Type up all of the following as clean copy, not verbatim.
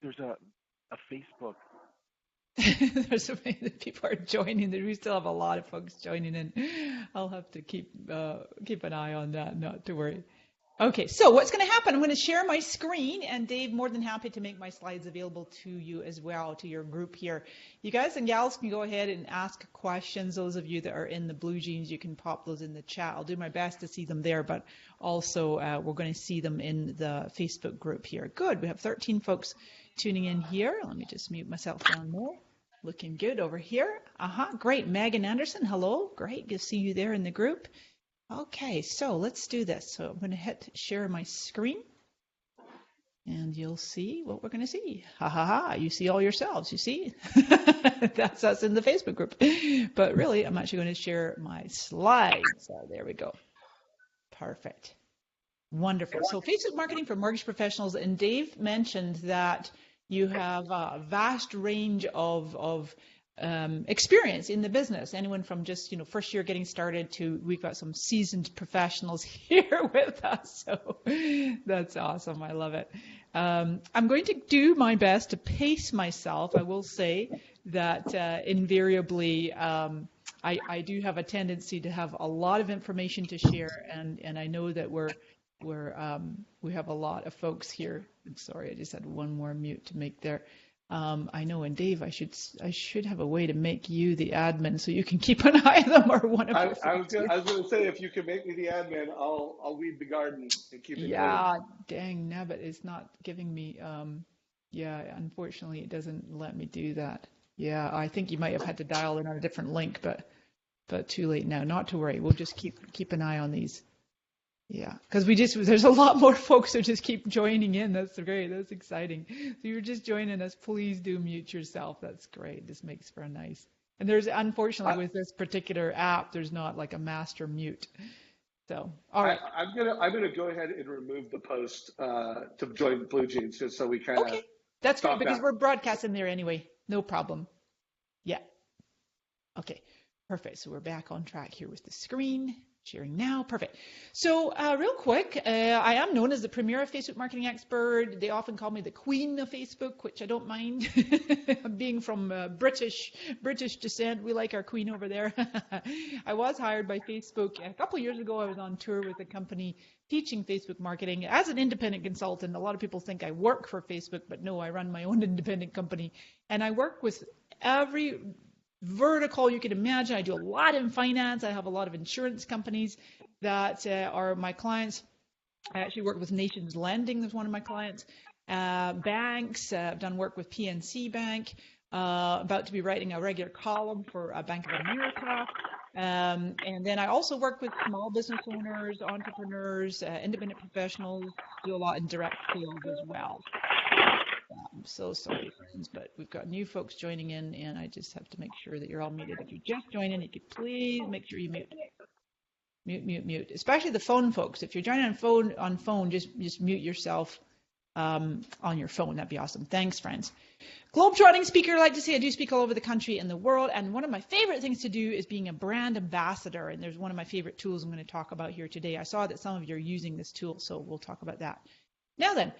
there's a Facebook. There's so many that people are joining. We still have a lot of folks joining in. I'll have to keep an eye on that, not to worry. Okay, so what's going to happen? I'm going to share my screen, and Dave, more than happy to make my slides available to you as well, to your group here. You guys and gals can go ahead and ask questions. Those of you that are in the Blue Jeans, you can pop those in the chat. I'll do my best to see them there, but also we're going to see them in the Facebook group here. Good, we have 13 folks tuning in here. Let me just mute myself down there. Looking good over here. Great. Megan Anderson, hello. Great, good to see you there in the group. Okay, so let's do this. So I'm going to hit share my screen, and you'll see what we're going to see. You see all yourselves, you see? That's us in the Facebook group. But really, I'm actually going to share my slides. So there we go. Perfect. Wonderful. So Facebook marketing for mortgage professionals, and Dave mentioned that you have a vast range of experience in the business. Anyone from just first year getting started to we've got some seasoned professionals here with us. So that's awesome. I love it. I'm going to do my best to pace myself. I will say that invariably I do have a tendency to have a lot of information to share, and I know that we have a lot of folks here. I'm sorry, I just had one more mute to make there. I know, and Dave, I should have a way to make you the admin so you can keep an eye on them, or one of us. I was going to say, if you can make me the admin, I'll weed the garden and keep it Yeah, dang nabbit, it's not giving me. Unfortunately, it doesn't let me do that. Yeah, I think you might have had to dial in on a different link, but too late now. Not to worry, we'll just keep an eye on these. Yeah, because there's a lot more folks who just keep joining in. That's great. That's exciting. So you're just joining us. Please do mute yourself. That's great. This makes for a nice. And there's, unfortunately, with this particular app, there's not like a master mute. So, all right. I'm gonna go ahead and remove the post to join Blue Jeans, just so we kind of. Okay, that's good, because we're broadcasting there anyway. No problem. Yeah. Okay, perfect. So we're back on track here with the screen. Sharing now. Perfect. So real quick, I am known as the premier Facebook marketing expert. They often call me the queen of Facebook, which I don't mind. Being from British descent, we like our queen over there. I was hired by Facebook a couple of years ago. I was on tour with a company teaching Facebook marketing as an independent consultant. A lot of people think I work for Facebook, but no, I run my own independent company. And I work with every vertical you can imagine. I do a lot in finance. I have a lot of insurance companies that are my clients. I actually work with Nations Lending, that's one of my clients. Banks, I've done work with PNC Bank, about to be writing a regular column for Bank of America. And then I also work with small business owners, entrepreneurs, independent professionals, do a lot in direct sales as well. I'm so sorry, friends, but we've got new folks joining in, and I just have to make sure that you're all muted. If you just joined in, you could please make sure you mute. Especially the phone folks. If you're joining on phone, just mute yourself on your phone. That'd be awesome. Thanks, friends. Globetrotting speaker. I like to say I do speak all over the country and the world, and one of my favorite things to do is being a brand ambassador, and there's one of my favorite tools I'm going to talk about here today. I saw that some of you are using this tool, so we'll talk about that. Now then,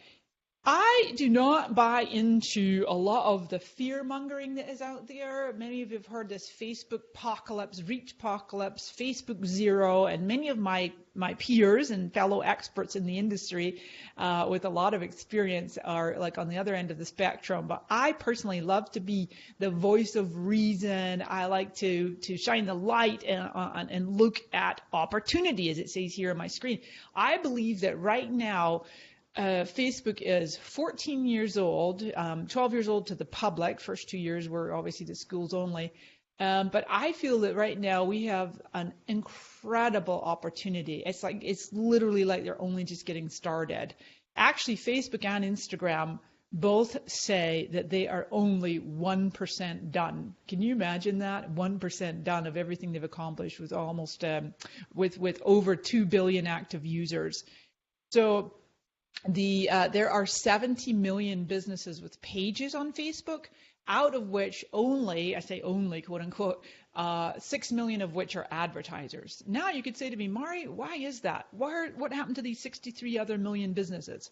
I do not buy into a lot of the fear-mongering that is out there. Many of you have heard this Facebook apocalypse, reach apocalypse, Facebook zero, and many of my peers and fellow experts in the industry with a lot of experience are like on the other end of the spectrum. But I personally love to be the voice of reason. I like to shine the light and look at opportunity, as it says here on my screen. I believe that right now, Facebook is 14 years old, 12 years old to the public. First 2 years were obviously the schools only. But I feel that right now we have an incredible opportunity. It's literally like they're only just getting started. Actually, Facebook and Instagram both say that they are only 1% done. Can you imagine that? 1% done of everything they've accomplished with almost with over 2 billion active users. So there are 70 million businesses with pages on Facebook. out of which only, I say only, quote unquote, 6 million of which are advertisers. Now you could say to me, Mari, why is that? What happened to these 63 other million businesses?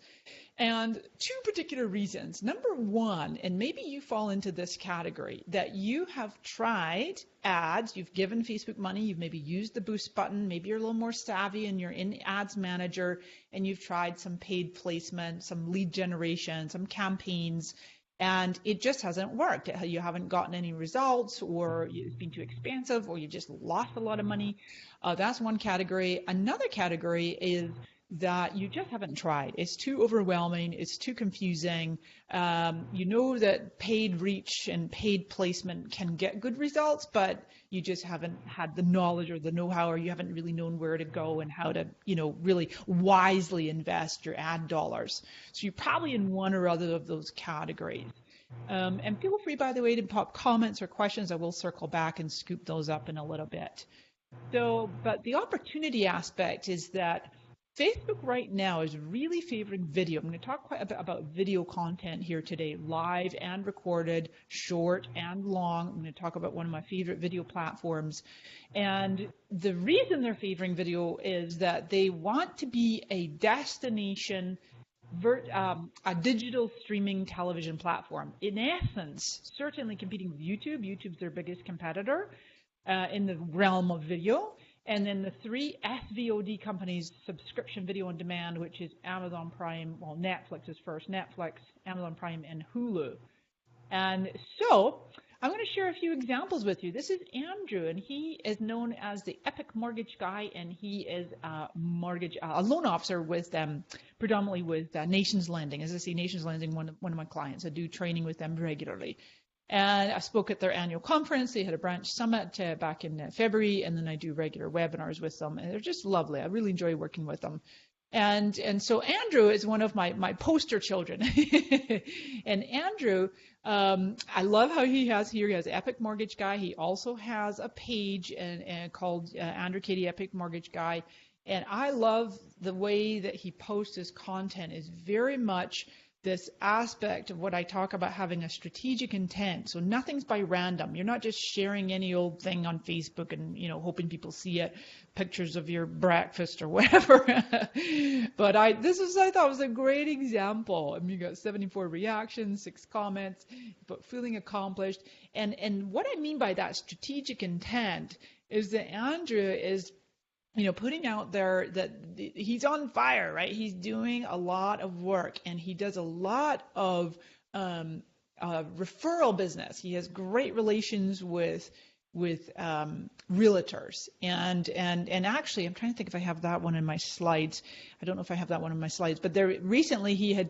And two particular reasons. Number one, and maybe you fall into this category, that you have tried ads, you've given Facebook money, you've maybe used the boost button, maybe you're a little more savvy and you're in Ads Manager, and you've tried some paid placement, some lead generation, some campaigns, and it just hasn't worked. You haven't gotten any results, or it's been too expensive, or you just lost a lot of money. That's one category. Another category is that you just haven't tried. It's too overwhelming. It's too confusing. You know that paid reach and paid placement can get good results, but you just haven't had the knowledge or the know-how, or you haven't really known where to go and how to, really wisely invest your ad dollars. So you're probably in one or other of those categories. And feel free, by the way, to pop comments or questions. I will circle back and scoop those up in a little bit. So, but the opportunity aspect is that Facebook right now is really favoring video. I'm going to talk quite a bit about video content here today, live and recorded, short and long. I'm going to talk about one of my favorite video platforms. And the reason they're favoring video is that they want to be a destination, a digital streaming television platform. In essence, certainly competing with YouTube. YouTube's their biggest competitor in the realm of video. And then the three SVOD companies, subscription video on demand, which is Amazon Prime, well, Netflix is first, Netflix, Amazon Prime, and Hulu. And so I'm going to share a few examples with you. This is Andrew, and he is known as the Epic Mortgage Guy, and he is a loan officer with predominantly with Nations Lending. As I say, Nations Lending, one of my clients. I do training with them regularly. And I spoke at their annual conference. They had a branch summit back in February, and then I do regular webinars with them. And they're just lovely. I really enjoy working with them. And so Andrew is one of my poster children. And Andrew, I love how he has Epic Mortgage Guy. He also has a page and called Andrew Katie Epic Mortgage Guy. And I love the way that he posts his content is very much this aspect of what I talk about, having a strategic intent. So nothing's by random. You're not just sharing any old thing on Facebook and, hoping people see it, pictures of your breakfast or whatever. But I thought was a great example. I mean, you got 74 reactions, 6 comments, but feeling accomplished. And what I mean by that strategic intent is that Andrew is putting out there that he's on fire, right? He's doing a lot of work, and he does a lot of referral business. He has great relations with realtors, and actually, I'm trying to think if I have that one in my slides. I don't know if I have that one in my slides, but recently he had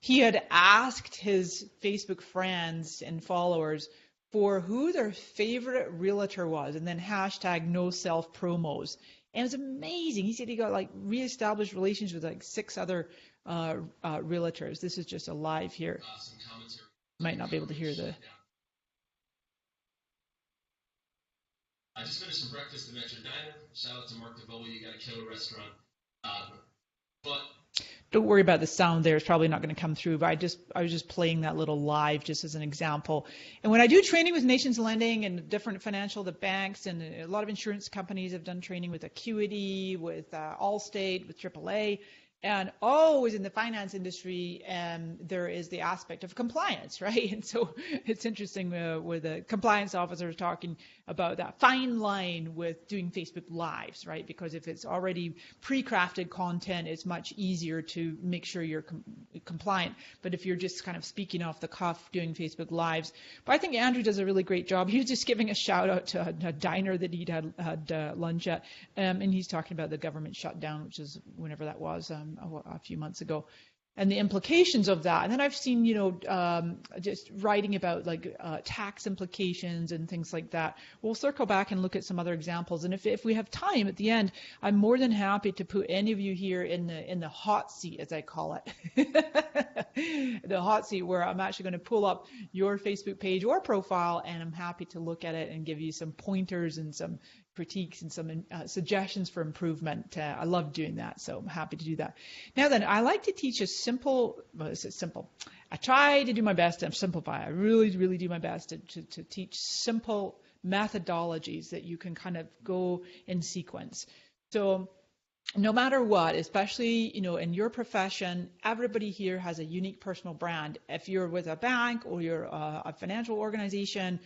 he had asked his Facebook friends and followers for who their favorite realtor was, and then hashtag no self promos. And it was amazing. He said he got reestablished relations with 6 other realtors. This is just a live here. Might not be able to hear the. I just finished some breakfast at Metro Diner. Shout out to Mark DeVoe. You got a killer restaurant. But don't worry about the sound there. It's probably not going to come through, but I was just playing that little live just as an example. And when I do training with Nations Lending and different the banks, and a lot of insurance companies have done training with Acuity, with Allstate, with AAA, and always in the finance industry, there is the aspect of compliance, right? And so it's interesting where the compliance officer is talking about that fine line with doing Facebook Lives, right? Because if it's already pre-crafted content, it's much easier to make sure you're compliant. But if you're just kind of speaking off the cuff doing Facebook Lives, but I think Andrew does a really great job. He was just giving a shout out to a diner that he'd had lunch at, and he's talking about the government shutdown, which is whenever that was, a few months ago, and the implications of that. And then I've seen, just writing about tax implications and things like that. We'll circle back and look at some other examples. And if we have time at the end, I'm more than happy to put any of you here in the hot seat, as I call it, the hot seat, where I'm actually going to pull up your Facebook page or profile, and I'm happy to look at it and give you some pointers and some critiques and some suggestions for improvement. I love doing that, so I'm happy to do that. Now then, I like to teach a simple, I try to do my best to simplify. I really, really do my best to teach simple methodologies that you can kind of go in sequence. So no matter what, especially, in your profession, everybody here has a unique personal brand. If you're with a bank or you're a financial organization,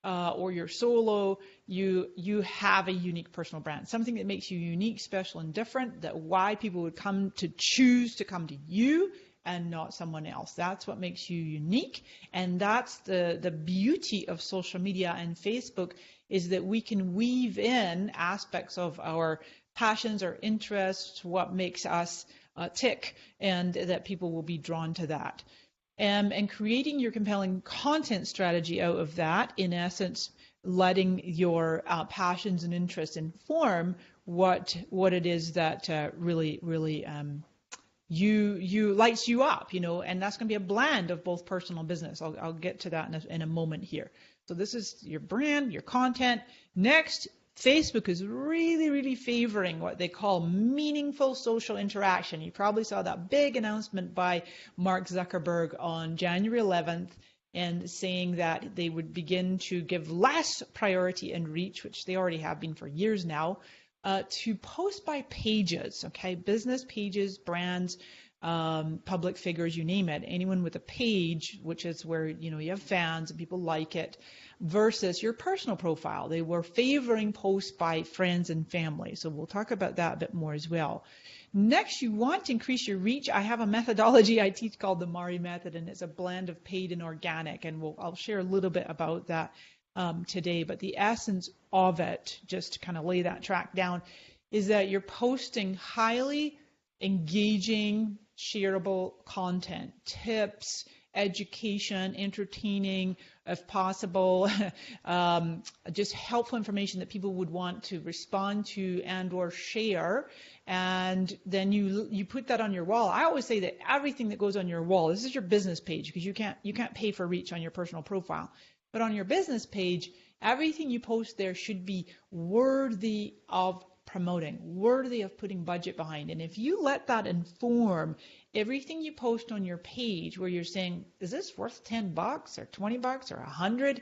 or you're solo, you have a unique personal brand, something that makes you unique, special, and different, that why people would choose to come to you and not someone else. That's what makes you unique, and that's the beauty of social media and Facebook, is that we can weave in aspects of our passions or interests, what makes us tick, and that people will be drawn to that. And creating your compelling content strategy out of that, in essence, letting your passions and interests inform what it is that really you lights you up, and that's going to be a blend of both personal and business. I'll get to that in a moment here. So this is your brand, your content. Next, Facebook is really, really favoring what they call meaningful social interaction. You probably saw that big announcement by Mark Zuckerberg on January 11th, and saying that they would begin to give less priority and reach, which they already have been for years now, to post by pages, okay? Business pages, brands, public figures, you name it. Anyone with a page, which is where, you have fans and people like it, versus your personal profile. They were favoring posts by friends and family. So we'll talk about that a bit more as well. Next, you want to increase your reach. I have a methodology I teach called the Mari method, and it's a blend of paid and organic. And I'll share a little bit about that today. But the essence of it, just to kind of lay that track down, is that you're posting highly engaging, shareable content, tips, education, entertaining, if possible, just helpful information that people would want to respond to and or share. And then you put that on your wall. I always say that everything that goes on your wall, this is your business page, because you can't pay for reach on your personal profile. But on your business page, everything you post there should be worthy of promoting, worthy of putting budget behind. And if you let that inform everything you post on your page, where you're saying, is this worth $10 or $20 or $100?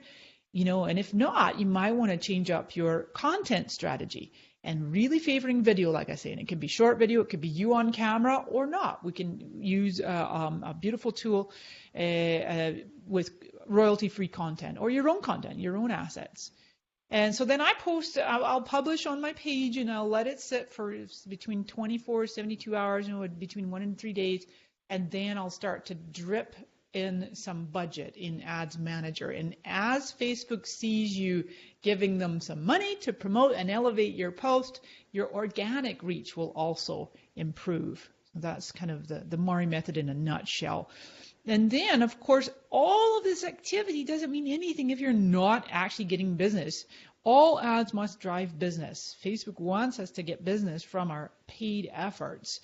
And if not, you might want to change up your content strategy and really favoring video, like I say. And it can be short video, it could be you on camera or not. We can use a beautiful tool with royalty-free content, or your own content, your own assets. And so then I'll publish on my page, and I'll let it sit for between 24, 72 hours, between 1 and 3 days. And then I'll start to drip in some budget in Ads Manager. And as Facebook sees you giving them some money to promote and elevate your post, your organic reach will also improve. So that's kind of the Mari method in a nutshell. And then, of course, all of this activity doesn't mean anything if you're not actually getting business. All ads must drive business. Facebook wants us to get business from our paid efforts.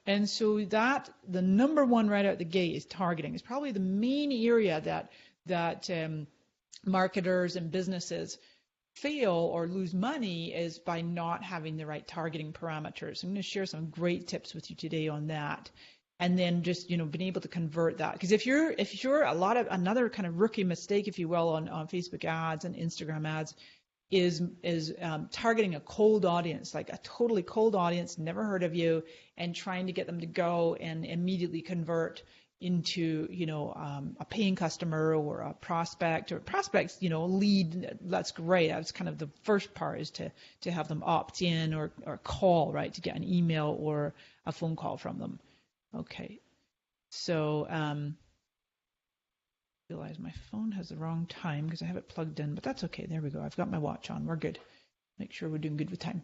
And so that the number one right out the gate is targeting. It's probably the main area that marketers and businesses fail or lose money, is by not having the right targeting parameters. I'm going to share some great tips with you today on that. And then just, being able to convert that. Because if you're another kind of rookie mistake, if you will, on Facebook ads and Instagram ads, is targeting a cold audience, like a totally cold audience, never heard of you, and trying to get them to go and immediately convert into, a paying customer or a prospect, or prospects, lead. That's great. That's kind of the first part, is to have them opt in or call, right, to get an email or a phone call from them. Okay, so realize my phone has the wrong time because I have it plugged in, but that's okay. There we go. I've got my watch on. We're good. Make sure we're doing good with time.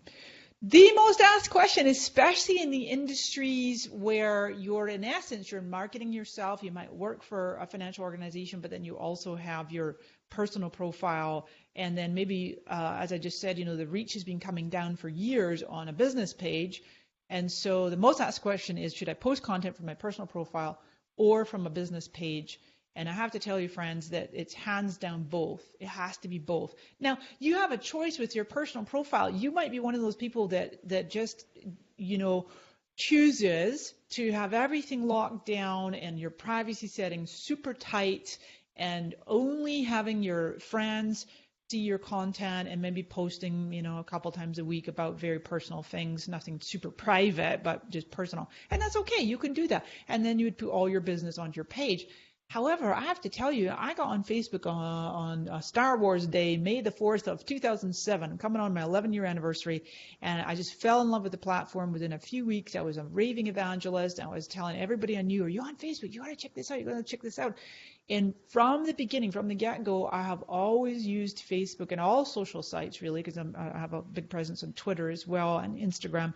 The most asked question, especially in the industries where you're, in essence, you're marketing yourself. You might work for a financial organization, but then you also have your personal profile. And then maybe, as I just said, the reach has been coming down for years on a business page. And so the most asked question is, should I post content from my personal profile or from a business page? And I have to tell you, friends, that it's hands down both. It has to be both. Now, you have a choice with your personal profile. You might be one of those people that just, chooses to have everything locked down and your privacy settings super tight and only having your friends see your content and maybe posting, a couple times a week about very personal things, nothing super private, but just personal. And that's okay. You can do that. And then you would put all your business onto your page. However, I have to tell you, I got on Facebook on Star Wars Day, May the 4th of 2007, coming on my 11-year anniversary, and I just fell in love with the platform within a few weeks. I was a raving evangelist, and I was telling everybody I knew, are you on Facebook? You got to check this out. You got to check this out. And from the beginning, from the get-go, I have always used Facebook and all social sites, really, because I have a big presence on Twitter as well and Instagram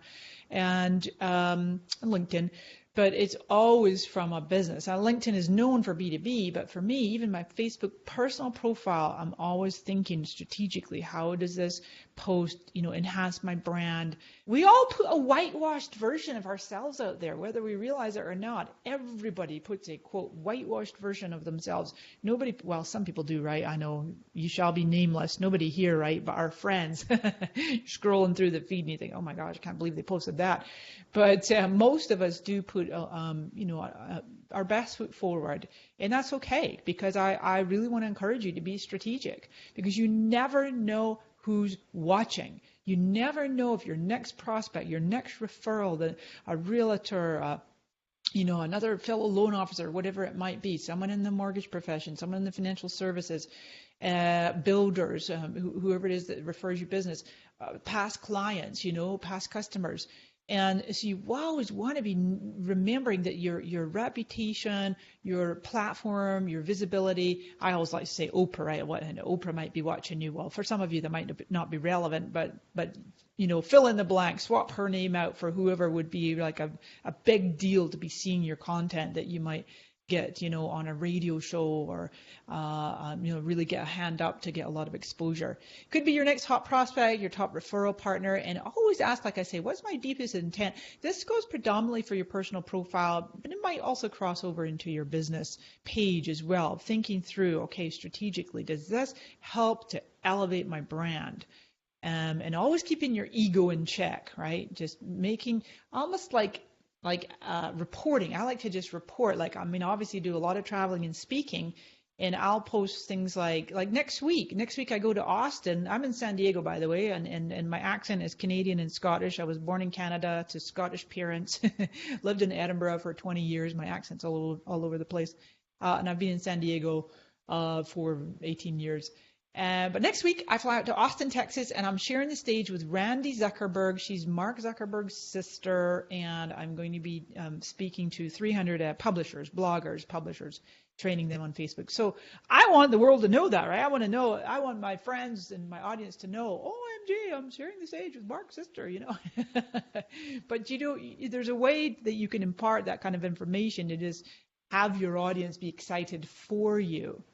and LinkedIn. But it's always from a business. Now, LinkedIn is known for B2B, but for me, even my Facebook personal profile, I'm always thinking strategically, how does this post, enhance my brand? We all put a whitewashed version of ourselves out there, whether we realize it or not. Everybody puts a, quote, whitewashed version of themselves. Nobody, well, some people do, right? I know you shall be nameless. Nobody here, right? But our friends. Scrolling through the feed and you think, oh my gosh, I can't believe they posted that. But most of us do put, our best foot forward. And that's okay, because I really want to encourage you to be strategic, because you never know who's watching. You never know if your next prospect, your next referral, a realtor, another fellow loan officer, whatever it might be, someone in the mortgage profession, someone in the financial services, builders, whoever it is that refers you business, past clients, past customers. And so you always want to be remembering that your reputation, your platform, your visibility. I always like to say Oprah, right? And Oprah might be watching you. Well, for some of you that might not be relevant, but fill in the blank, swap her name out for whoever would be like a big deal to be seeing your content that you might get, on a radio show or, really get a hand up to get a lot of exposure. Could be your next hot prospect, your top referral partner, and always ask, like I say, what's my deepest intent? This goes predominantly for your personal profile, but it might also cross over into your business page as well. Thinking through, okay, strategically, does this help to elevate my brand? And always keeping your ego in check, right? Just making almost like reporting. I like to just report. Obviously do a lot of traveling and speaking, and I'll post things like next week. Next week I go to Austin. I'm in San Diego, by the way, and my accent is Canadian and Scottish. I was born in Canada to Scottish parents. Lived in Edinburgh for 20 years. My accent's all over the place. And I've been in San Diego for 18 years. But next week, I fly out to Austin, Texas, and I'm sharing the stage with Randy Zuckerberg. She's Mark Zuckerberg's sister, and I'm going to be speaking to 300 publishers, bloggers, publishers, training them on Facebook. So I want the world to know that, right? I want my friends and my audience to know, OMG, I'm sharing the stage with Mark's sister, But, there's a way that you can impart that kind of information to just have your audience be excited for you.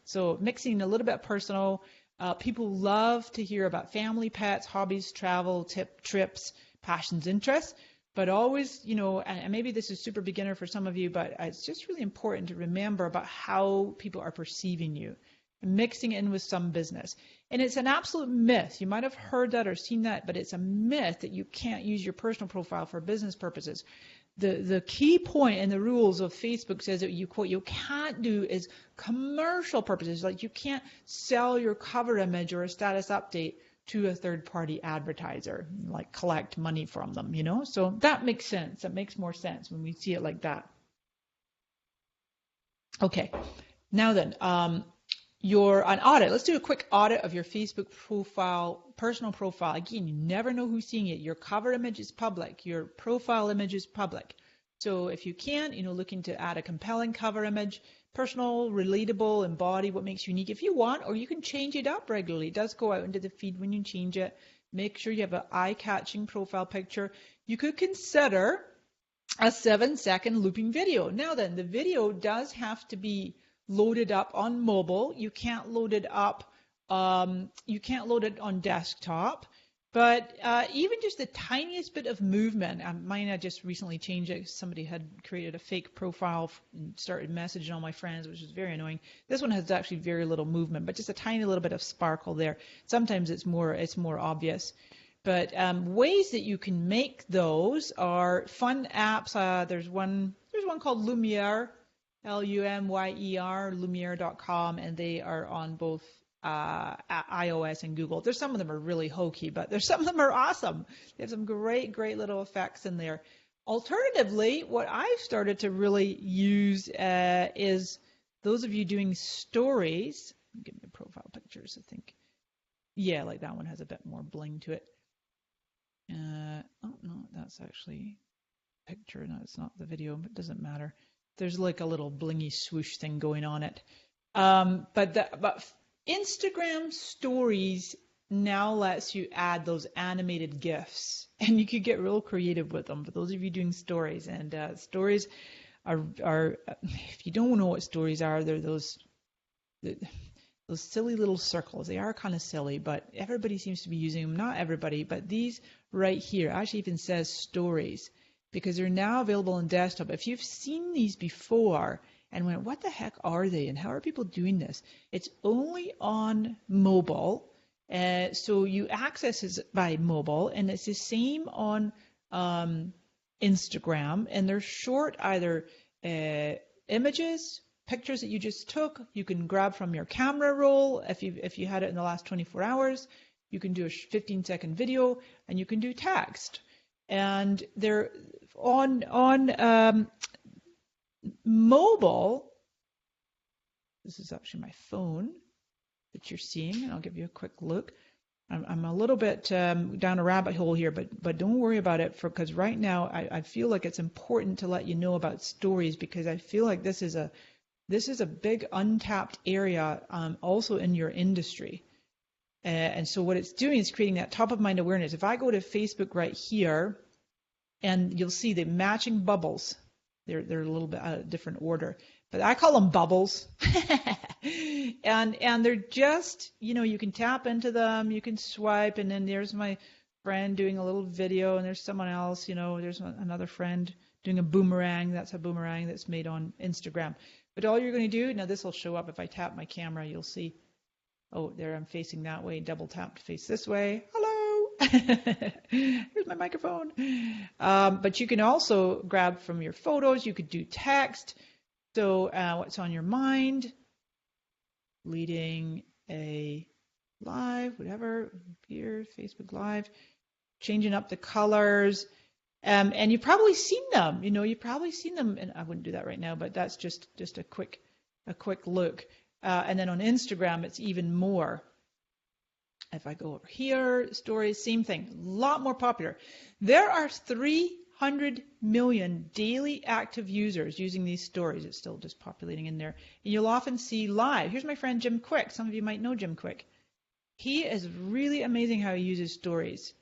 So mixing a little bit personal. People love to hear about family, pets, hobbies, travel, trips, passions, interests. But always, and maybe this is super beginner for some of you, but it's just really important to remember about how people are perceiving you, mixing in with some business. And it's an absolute myth. You might have heard that or seen that, but it's a myth that you can't use your personal profile for business purposes. The key point in the rules of Facebook says that you can't do is commercial purposes. Like you can't sell your cover image or a status update to a third-party advertiser, like collect money from them, So that makes sense. That makes more sense when we see it like that. Okay. Now then, an audit. Let's do a quick audit of your Facebook profile, personal profile. Again, you never know who's seeing it. Your cover image is public. Your profile image is public. So if you can, looking to add a compelling cover image, personal, relatable, embody what makes you unique if you want, or you can change it up regularly. It does go out into the feed when you change it. Make sure you have an eye-catching profile picture. You could consider a 7-second looping video. Now then, the video does have to be loaded up on mobile. You can't load it up. You can't load it on desktop. But even just the tiniest bit of movement, mine I just recently changed it. Somebody had created a fake profile and started messaging all my friends, which was very annoying. This one has actually very little movement, but just a tiny little bit of sparkle there. Sometimes it's more obvious. But ways that you can make those are fun apps. There's one called Lumiere, Lumyer, Lumiere.com, and they are on both iOS and Google. There's some of them are really hokey, but there's some of them are awesome. They have some great little effects in there. Alternatively, what I've started to really use is those of you doing stories. Give me profile pictures, I think. Yeah, like that one has a bit more bling to it. Oh, no, that's actually a picture. No, it's not the video, but it doesn't matter. There's like a little blingy swoosh thing going on it. But Instagram stories now lets you add those animated GIFs, and you could get real creative with them. For those of you doing stories, and stories are if you don't know what stories are, they're those silly little circles. They are kind of silly, but everybody seems to be using them. Not everybody, but these right here actually even says stories, because they're now available on desktop. If you've seen these before and went, what the heck are they and how are people doing this? It's only on mobile. So you access it by mobile, and it's the same on Instagram, and they're short either images, pictures that you just took. You can grab from your camera roll if you had it in the last 24 hours. You can do a 15-second video, and you can do text. And they're on mobile. This is actually my phone that you're seeing, and I'll give you a quick look. I'm a little bit down a rabbit hole here, but don't worry about it, because right now I feel like it's important to let you know about stories, because I feel like this is a big untapped area also in your industry. And so what it's doing is creating that top of mind awareness. If I go to Facebook right here, and you'll see the matching bubbles. They're a little bit out of different order, but I call them bubbles. and they're just, you can tap into them, you can swipe, and then there's my friend doing a little video, and there's someone else, there's another friend doing a boomerang. That's a boomerang that's made on Instagram. But all you're going to do, now this will show up if I tap my camera, you'll see, oh, there I'm facing that way, double tap to face this way. Hello. Here's my microphone. But you can also grab from your photos. You could do text. So what's on your mind? Leading a live, whatever, here, Facebook Live, changing up the colors. And you've probably seen them. You've probably seen them. And I wouldn't do that right now, but that's just a quick look. And then on Instagram, it's even more. If I go over here, stories, same thing, a lot more popular. There are 300 million daily active users using these stories. It's still just populating in there. And you'll often see live. Here's my friend Jim Quick. Some of you might know Jim Quick. He is really amazing how he uses stories.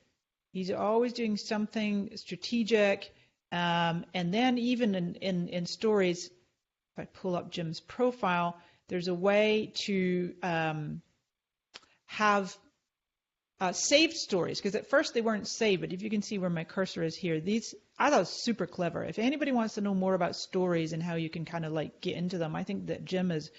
He's always doing something strategic. And then even in stories, if I pull up Jim's profile, there's a way to have saved stories, because at first they weren't saved, but if you can see where my cursor is here, these I thought was super clever. If anybody wants to know more about stories and how you can kind of like get into them, I think that Jim is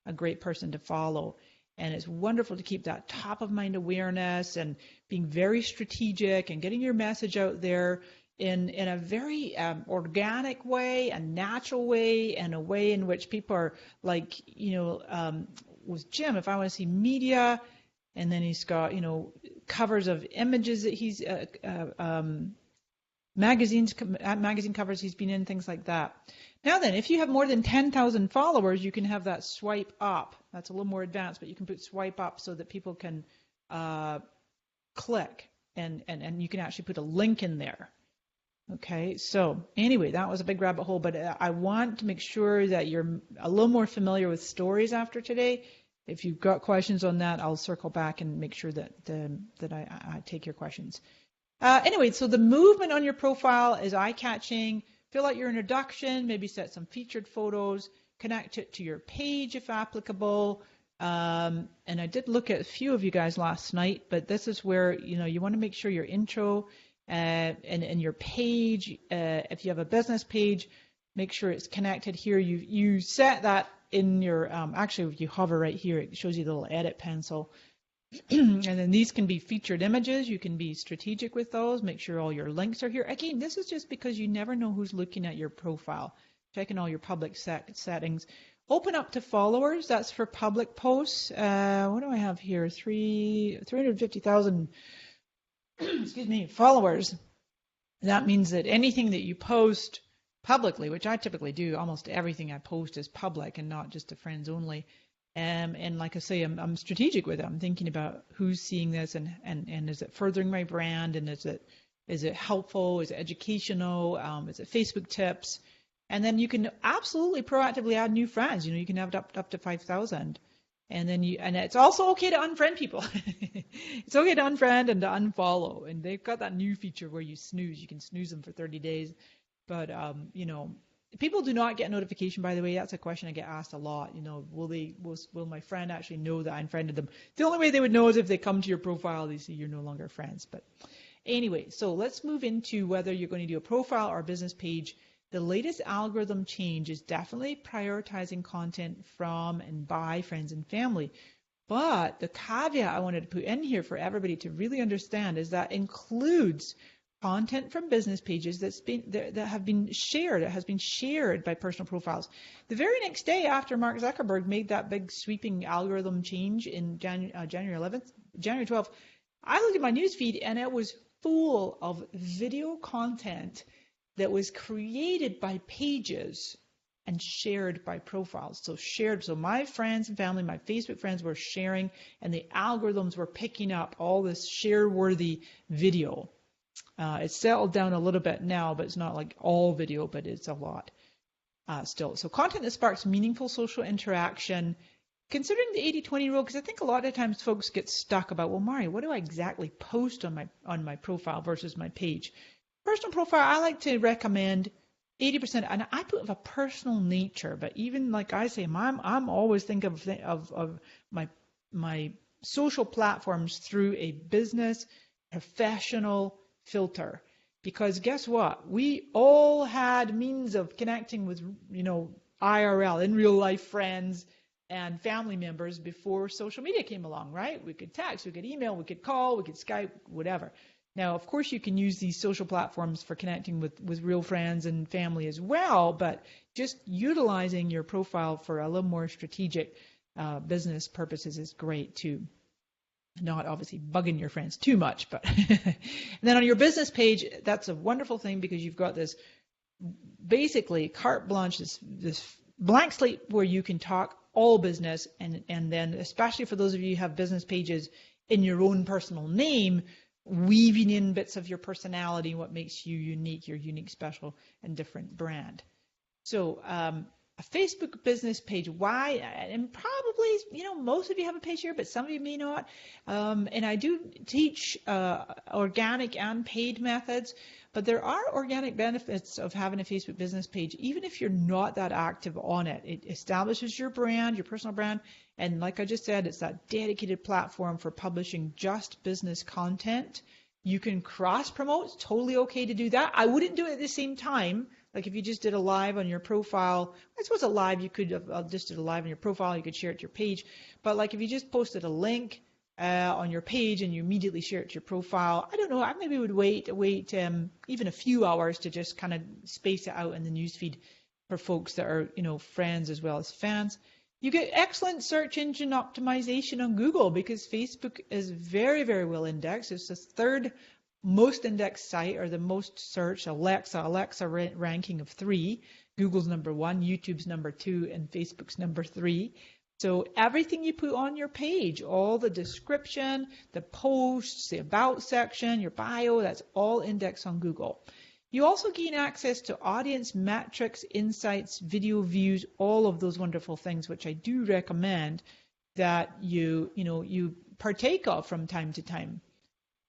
a great person to follow. And it's wonderful to keep that top of mind awareness and being very strategic and getting your message out there in a very organic way, a natural way, and a way in which people are like, with Jim, if I want to see media, and then he's got, covers of images that he's, magazine covers he's been in, things like that. Now then, if you have more than 10,000 followers, you can have that swipe up. That's a little more advanced, but you can put swipe up so that people can click, and you can actually put a link in there. Okay, so anyway, that was a big rabbit hole, but I want to make sure that you're a little more familiar with stories after today. If you've got questions on that, I'll circle back and make sure that I take your questions. Anyway, so the movement on your profile is eye-catching. Fill out your introduction, maybe set some featured photos, connect it to your page if applicable. And I did look at a few of you guys last night, but this is where you want to make sure your intro and your page, if you have a business page, make sure it's connected here. You set that in your, actually if you hover right here, it shows you the little edit pencil. And then these can be featured images. You can be strategic with those. Make sure all your links are here. Again, this is just because you never know who's looking at your profile. Checking all your public settings. Open up to followers. That's for public posts. What do I have here? 350,000 excuse me, followers. That means that anything that you post publicly, which I typically do, almost everything I post is public and not just to friends only. And like I say, I'm strategic with it. I'm thinking about who's seeing this and is it furthering my brand, and is it helpful? Is it educational? Is it Facebook tips? And then you can absolutely proactively add new friends. You can have it up to 5,000. And then it's also okay to unfriend people. It's okay to unfriend and to unfollow. And they've got that new feature where you snooze. You can snooze them for 30 days. But people do not get notification, by the way. That's a question I get asked a lot. Will my friend actually know that I unfriended them? The only way they would know is if they come to your profile, they see you're no longer friends. But anyway, so let's move into whether you're going to do a profile or a business page. The latest algorithm change is definitely prioritizing content from and by friends and family. But the caveat I wanted to put in here for everybody to really understand is that includes content from business pages that have been shared. It has been shared by personal profiles. The very next day after Mark Zuckerberg made that big sweeping algorithm change in January 12th, I looked at my newsfeed and it was full of video content that was created by pages and shared by profiles. So my friends and family, my Facebook friends were sharing, and the algorithms were picking up all this share-worthy video. It's settled down a little bit now, but it's not like all video, but it's a lot still. So content that sparks meaningful social interaction. Considering the 80-20 rule, because I think a lot of times folks get stuck about, well, Mari, what do I exactly post on my profile versus my page? Personal profile, I like to recommend 80%, and I put of a personal nature, but even like I say, I'm always thinking of my social platforms through a business professional filter, because guess what? We all had means of connecting with IRL, in real life friends and family members before social media came along, right? We could text, we could email, we could call, we could Skype, whatever. Now, of course, you can use these social platforms for connecting with real friends and family as well, but just utilizing your profile for a little more strategic business purposes is great too. Not obviously bugging your friends too much, but and then on your business page, that's a wonderful thing because you've got this basically carte blanche, this blank slate where you can talk all business, and then especially for those of you who have business pages in your own personal name, weaving in bits of your personality, what makes you unique, your unique, special, and different brand. So a Facebook business page, why? And probably, most of you have a page here, but some of you may not. And I do teach organic and paid methods, but there are organic benefits of having a Facebook business page, even if you're not that active on it. It establishes your brand, your personal brand, and like I just said, it's that dedicated platform for publishing just business content. You can cross-promote. It's totally okay to do that. I wouldn't do it at the same time. Like if you just did a live on your profile, I suppose a live, you could have just did a live on your profile, you could share it to your page. But like if you just posted a link on your page and you immediately share it to your profile, I don't know, I maybe would wait even a few hours to just kind of space it out in the newsfeed for folks that are, friends as well as fans. You get excellent search engine optimization on Google because Facebook is very, very well indexed. It's the third most indexed site, or the most searched. Alexa ranking of 3. Google's number 1, YouTube's number 2, and Facebook's number 3. So everything you put on your page, all the description, the posts, the about section, your bio, that's all indexed on Google. You also gain access to audience metrics, insights, video views, all of those wonderful things, which I do recommend that you partake of from time to time.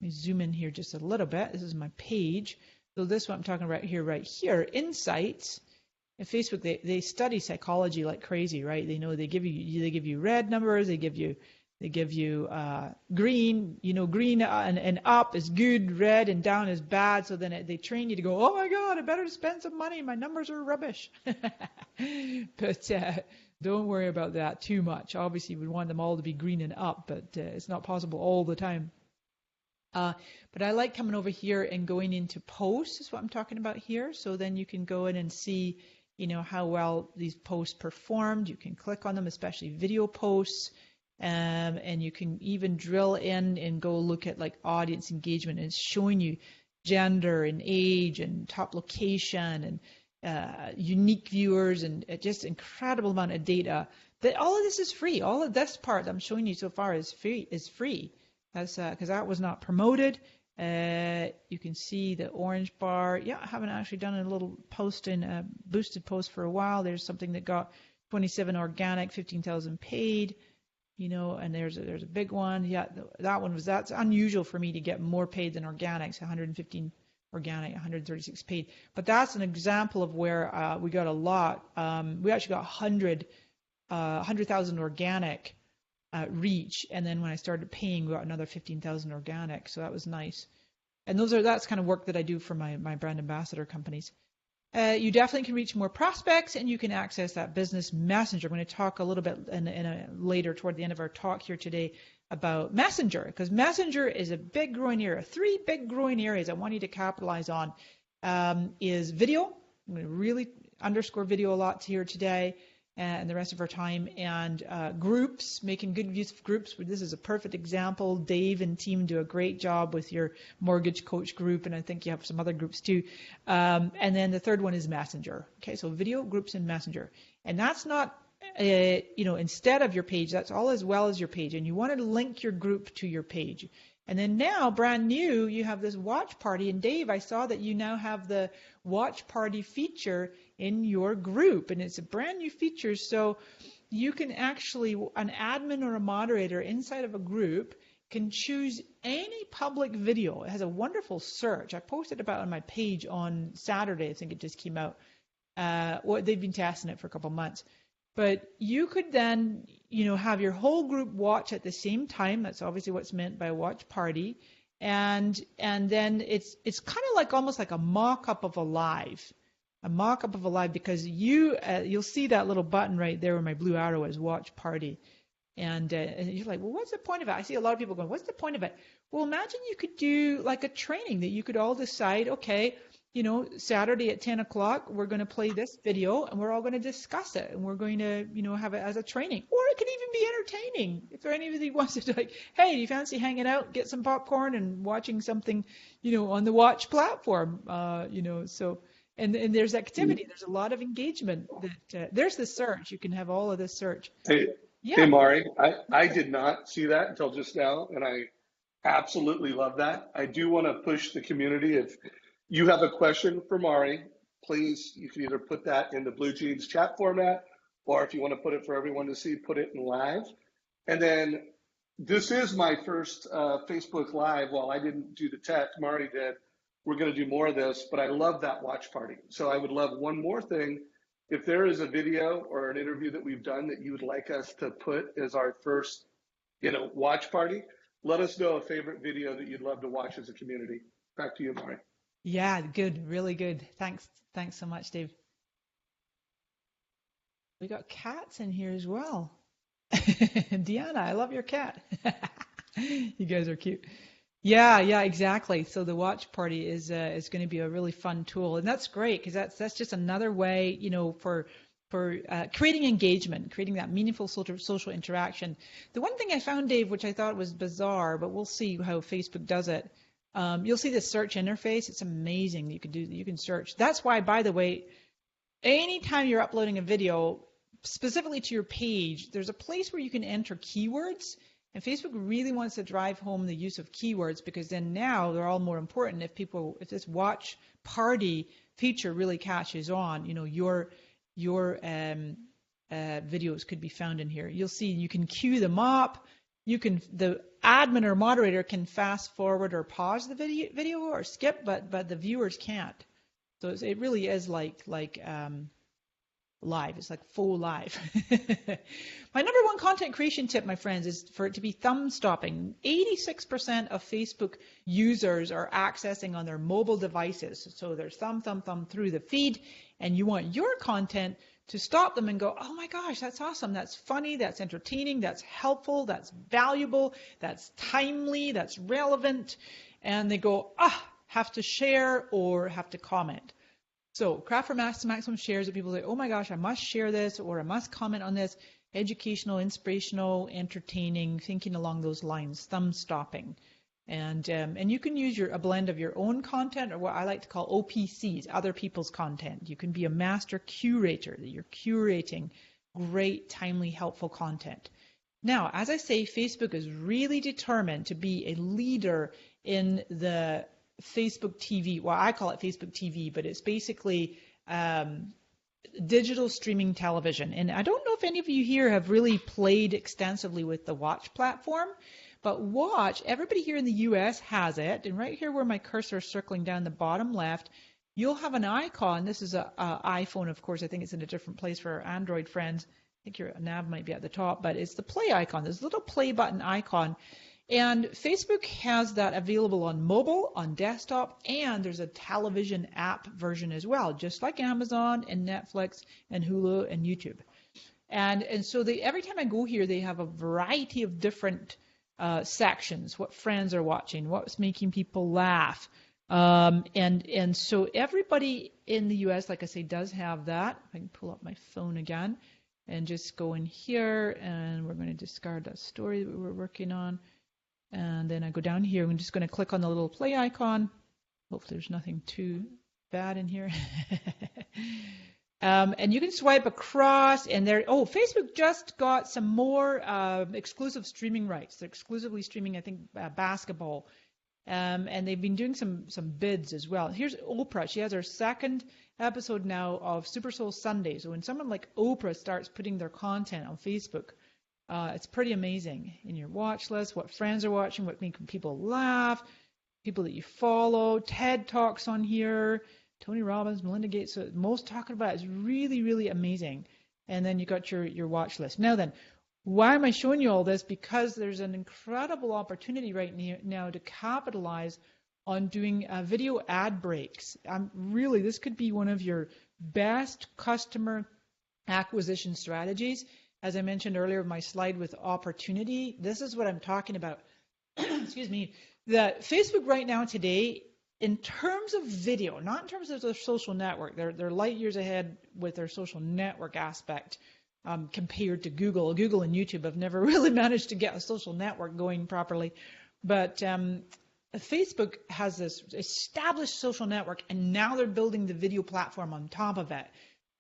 Let me zoom in here just a little bit. This is my page. So this is what I'm talking about right here. Insights. At Facebook, they study psychology like crazy, right? They know they give you red numbers, they give you They give you green, green and up is good, red and down is bad. So then they train you to go, oh my God, I better spend some money. My numbers are rubbish. But don't worry about that too much. Obviously, we want them all to be green and up, but it's not possible all the time. But I like coming over here and going into posts is what I'm talking about here. So then you can go in and see, how well these posts performed. You can click on them, especially video posts. And you can even drill in and go look at like audience engagement, and it's showing you gender and age and top location and unique viewers and just incredible amount of data. That all of this is free. All of this part I'm showing you so far is free. That's because that was not promoted. You can see the orange bar. Yeah, I haven't actually done a little post in a boosted post for a while. There's something that got 27 organic, 15,000 paid. And there's a big one. Yeah, that's unusual for me to get more paid than organics, 115 organic, 136 paid. But that's an example of where we got a lot. We actually got 100,000 organic reach, and then when I started paying, we got another 15,000 organic. So that was nice. And that's kind of work that I do for my brand ambassador companies. You definitely can reach more prospects, and you can access that business messenger. I'm going to talk a little bit later toward the end of our talk here today about Messenger, because Messenger is a big growing area. 3 big growing areas I want you to capitalize on is video. I'm going to really underscore video a lot here today and the rest of our time, and groups, making good use of groups. This is a perfect example. Dave and team do a great job with your mortgage coach group, and I think you have some other groups too. And then the third one is Messenger. Okay, so video, groups, and Messenger. And that's not, instead of your page, that's all as well as your page. And you want to link your group to your page. And then now, brand new, you have this watch party. And Dave, I saw that you now have the watch party feature in your group, and it's a brand new feature. So you can actually, an admin or a moderator inside of a group can choose any public video. It has a wonderful search. I posted about it on my page on Saturday. I think it just came out. They've been testing it for a couple months. But you could then, have your whole group watch at the same time. That's obviously what's meant by a watch party. And then it's kind of like almost like a mock-up of a live. Because you'll see that little button right there where my blue arrow is, watch party. And you're like, well, what's the point of it? I see a lot of people going, what's the point of it? Well, imagine you could do like a training that you could all decide, okay, Saturday at 10 o'clock, we're going to play this video and we're all going to discuss it, and we're going to, have it as a training. Or it could even be entertaining. If anybody wants to, like, hey, do you fancy hanging out, get some popcorn and watching something, on the watch platform, so, and there's activity. There's a lot of engagement. There's the search. You can have all of this search. Hey, Mari, I did not see that until just now, and I absolutely love that. I do want to push the community. If you have a question for Mari, please, you can either put that in the Blue Jeans chat format, or if you want to put it for everyone to see, put it in live. And then this is my first Facebook Live. While I didn't do the tech, Mari did. We're going to do more of this, but I love that watch party. So I would love one more thing. If there is a video or an interview that we've done that you would like us to put as our first, watch party, let us know a favorite video that you'd love to watch as a community. Back to you, Mari. Yeah, good, really good. Thanks so much, Dave. We got cats in here as well. Deanna, I love your cat. You guys are cute. Yeah, exactly. So the watch party is going to be a really fun tool, and that's great because that's just another way, for creating engagement, creating that meaningful social interaction. The one thing I found, Dave, which I thought was bizarre, but we'll see how Facebook does it. You'll see the search interface. It's amazing. You can search. That's why, by the way, anytime you're uploading a video, specifically to your page, there's a place where you can enter keywords. And Facebook really wants to drive home the use of keywords, because then now they're all more important. If this watch party feature really catches on, your videos could be found in here. You'll see you can queue them up. The admin or moderator can fast forward or pause the video or skip, but the viewers can't. So it really is like live. It's like faux live. My number one content creation tip, my friends, is for it to be thumb stopping. 86% of Facebook users are accessing on their mobile devices. So there's thumb through the feed, and you want your content to stop them and go, oh my gosh, that's awesome. That's funny. That's entertaining. That's helpful. That's valuable. That's timely. That's relevant. And they go, have to share or have to comment. So craft for maximum shares that people say, oh my gosh, I must share this or I must comment on this. Educational, inspirational, entertaining, thinking along those lines, thumb stopping. And you can use a blend of your own content or what I like to call OPCs, other people's content. You can be a master curator, that you're curating great, timely, helpful content. Now, as I say, Facebook is really determined to be a leader in the Facebook TV. Well, I call it Facebook TV, but it's basically digital streaming television. And I don't know if any of you here have really played extensively with the Watch platform, but Watch, everybody here in the US has it. And right here where my cursor is circling down the bottom left, you'll have an icon. This is an iPhone, of course. I think it's in a different place for our Android friends. I think your nav might be at the top, but it's the play icon. There's a little play button icon. And Facebook has that available on mobile, on desktop, and there's a television app version as well, just like Amazon and Netflix and Hulu and YouTube. And so every time I go here, they have a variety of different sections, what friends are watching, what's making people laugh. And so everybody in the US, like I say, does have that. If I can pull up my phone again and just go in here, and we're going to discard that story that we were working on. And then I go down here. I'm just going to click on the little play icon. Hopefully there's nothing too bad in here. And you can swipe across, and Facebook just got some more exclusive streaming rights. They're exclusively streaming, I think, basketball. And they've been doing some bids as well. Here's Oprah. She has her second episode now of Super Soul Sunday. So when someone like Oprah starts putting their content on Facebook, it's pretty amazing. In your watch list, what friends are watching, what making people laugh, people that you follow, TED Talks on here, Tony Robbins, Melinda Gates. So most talking about is really, really amazing. And then you got your watch list. Now then, why am I showing you all this? Because there's an incredible opportunity right now to capitalize on doing video ad breaks. This could be one of your best customer acquisition strategies. As I mentioned earlier, my slide with opportunity, this is what I'm talking about. Excuse me. That Facebook right now today, in terms of video, not in terms of their social network, they're light years ahead with their social network aspect compared to Google. Google and YouTube have never really managed to get a social network going properly. But Facebook has this established social network, and now they're building the video platform on top of it.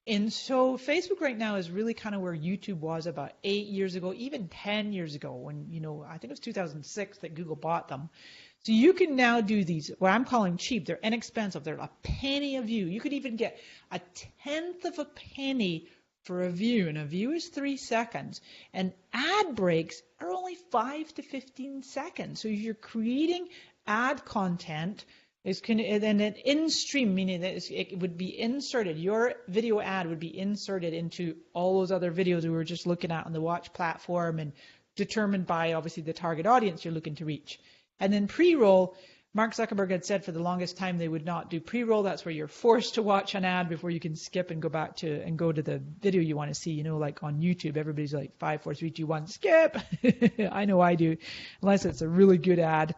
And so Facebook right now is really kind of where YouTube was about 8 years ago, even 10 years ago when, I think it was 2006 that Google bought them. So you can now do these, what I'm calling cheap. They're inexpensive. They're a penny a view. You could even get a tenth of a penny for a view, and a view is 3 seconds. And ad breaks are only 5 to 15 seconds. So if you're creating ad content, and then an in-stream, meaning that it would be inserted, your video ad would be inserted into all those other videos we were just looking at on the Watch platform and determined by, obviously, the target audience you're looking to reach. And then pre-roll, Mark Zuckerberg had said for the longest time they would not do pre-roll. That's where you're forced to watch an ad before you can skip and go to the video you want to see. Like on YouTube, everybody's like 5, 4, 3, 2, 1, skip. I know I do, unless it's a really good ad.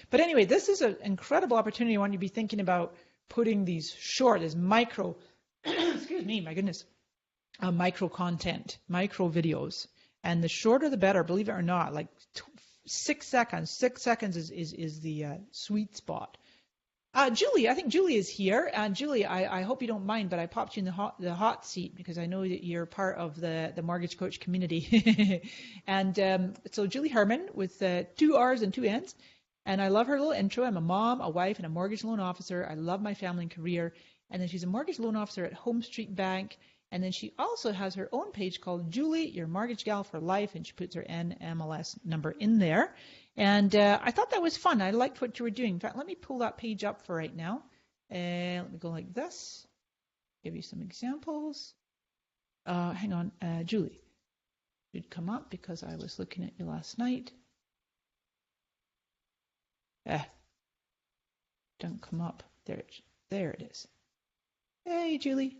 But anyway, this is an incredible opportunity. I want you to be thinking about putting these micro, excuse me, my goodness, micro content, micro videos. And the shorter the better, believe it or not, like 6 seconds. 6 seconds is the sweet spot. Julie, I think Julie is here. Julie, I hope you don't mind, but I popped you in the hot seat because I know that you're part of the mortgage coach community. And so Julie Harmon with 2 R's and 2 N's. And I love her little intro. I'm a mom, a wife, and a mortgage loan officer. I love my family and career. And then she's a mortgage loan officer at Home Street Bank. And then she also has her own page called Julie, Your Mortgage Gal for Life, and she puts her NMLS number in there. And I thought that was fun. I liked what you were doing. In fact, let me pull that page up for right now. Let me go like this. Give you some examples. hang on, Julie. Should come up because I was looking at you last night. Don't come up. There it is. Hey, Julie.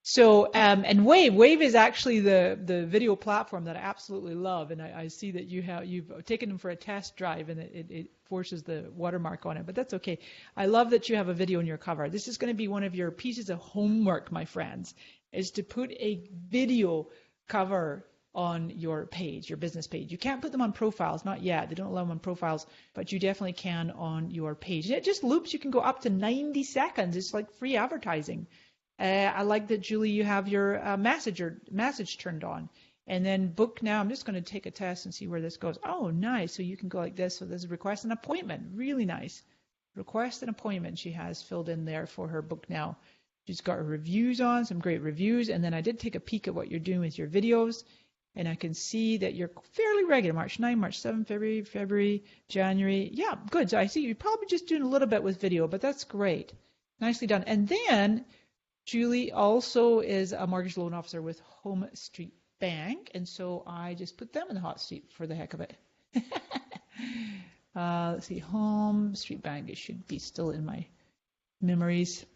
So, and Wave is actually the video platform that I absolutely love, and I see that you've taken them for a test drive, and it forces the watermark on it, but that's okay. I love that you have a video in your cover. This is going to be one of your pieces of homework, my friends, is to put a video cover on your page, your business page. You can't put them on profiles, not yet. They don't allow them on profiles, but you definitely can on your page. And it just loops. You can go up to 90 seconds. It's like free advertising. I like that, Julie, you have your message turned on. And then book now. I'm just going to take a test and see where this goes. Oh, nice. So you can go like this. So this is request an appointment. Really nice. Request an appointment she has filled in there for her book now. She's got her reviews on, some great reviews. And then I did take a peek at what you're doing with your videos. And I can see that you're fairly regular. March 9, March 7, February, January. Yeah, good. So I see you're probably just doing a little bit with video, but that's great. Nicely done. And then Julie also is a mortgage loan officer with Home Street Bank, and so I just put them in the hot seat for the heck of it. Let's see, Home Street Bank, it should be still in my memories.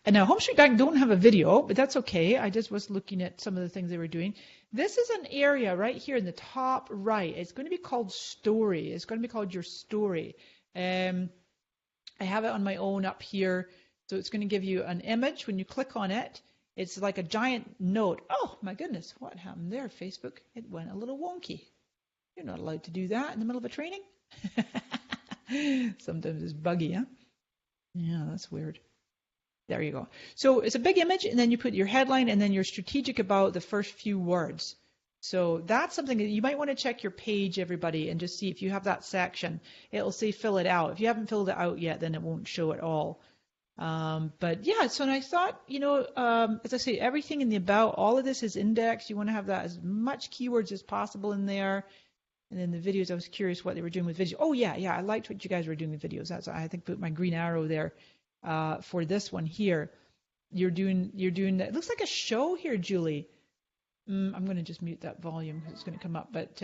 And now Home Street Bank don't have a video, but that's okay. I just was looking at some of the things they were doing. This is an area right here in the top right. It's going to be called Story. It's going to be called Your Story. I have it on my own up here. So it's going to give you an image. When you click on it, it's like a giant note. Oh, my goodness, what happened there, Facebook? It went a little wonky. You're not allowed to do that in the middle of a training. Sometimes it's buggy, huh? Yeah, that's weird. There you go. So it's a big image, and then you put your headline, and then you're strategic about the first few words. So that's something that you might want to check your page, everybody, and just see if you have that section. It'll say fill it out. If you haven't filled it out yet, then it won't show at all. But yeah, so I thought, as I say, everything in the about, all of this is indexed. You want to have that as much keywords as possible in there. And then the videos, I was curious what they were doing with videos. Oh yeah, I liked what you guys were doing with videos. That's I think put my green arrow there for this one here. You're doing that. It looks like a show here, Julie. I'm going to just mute that volume because it's going to come up. But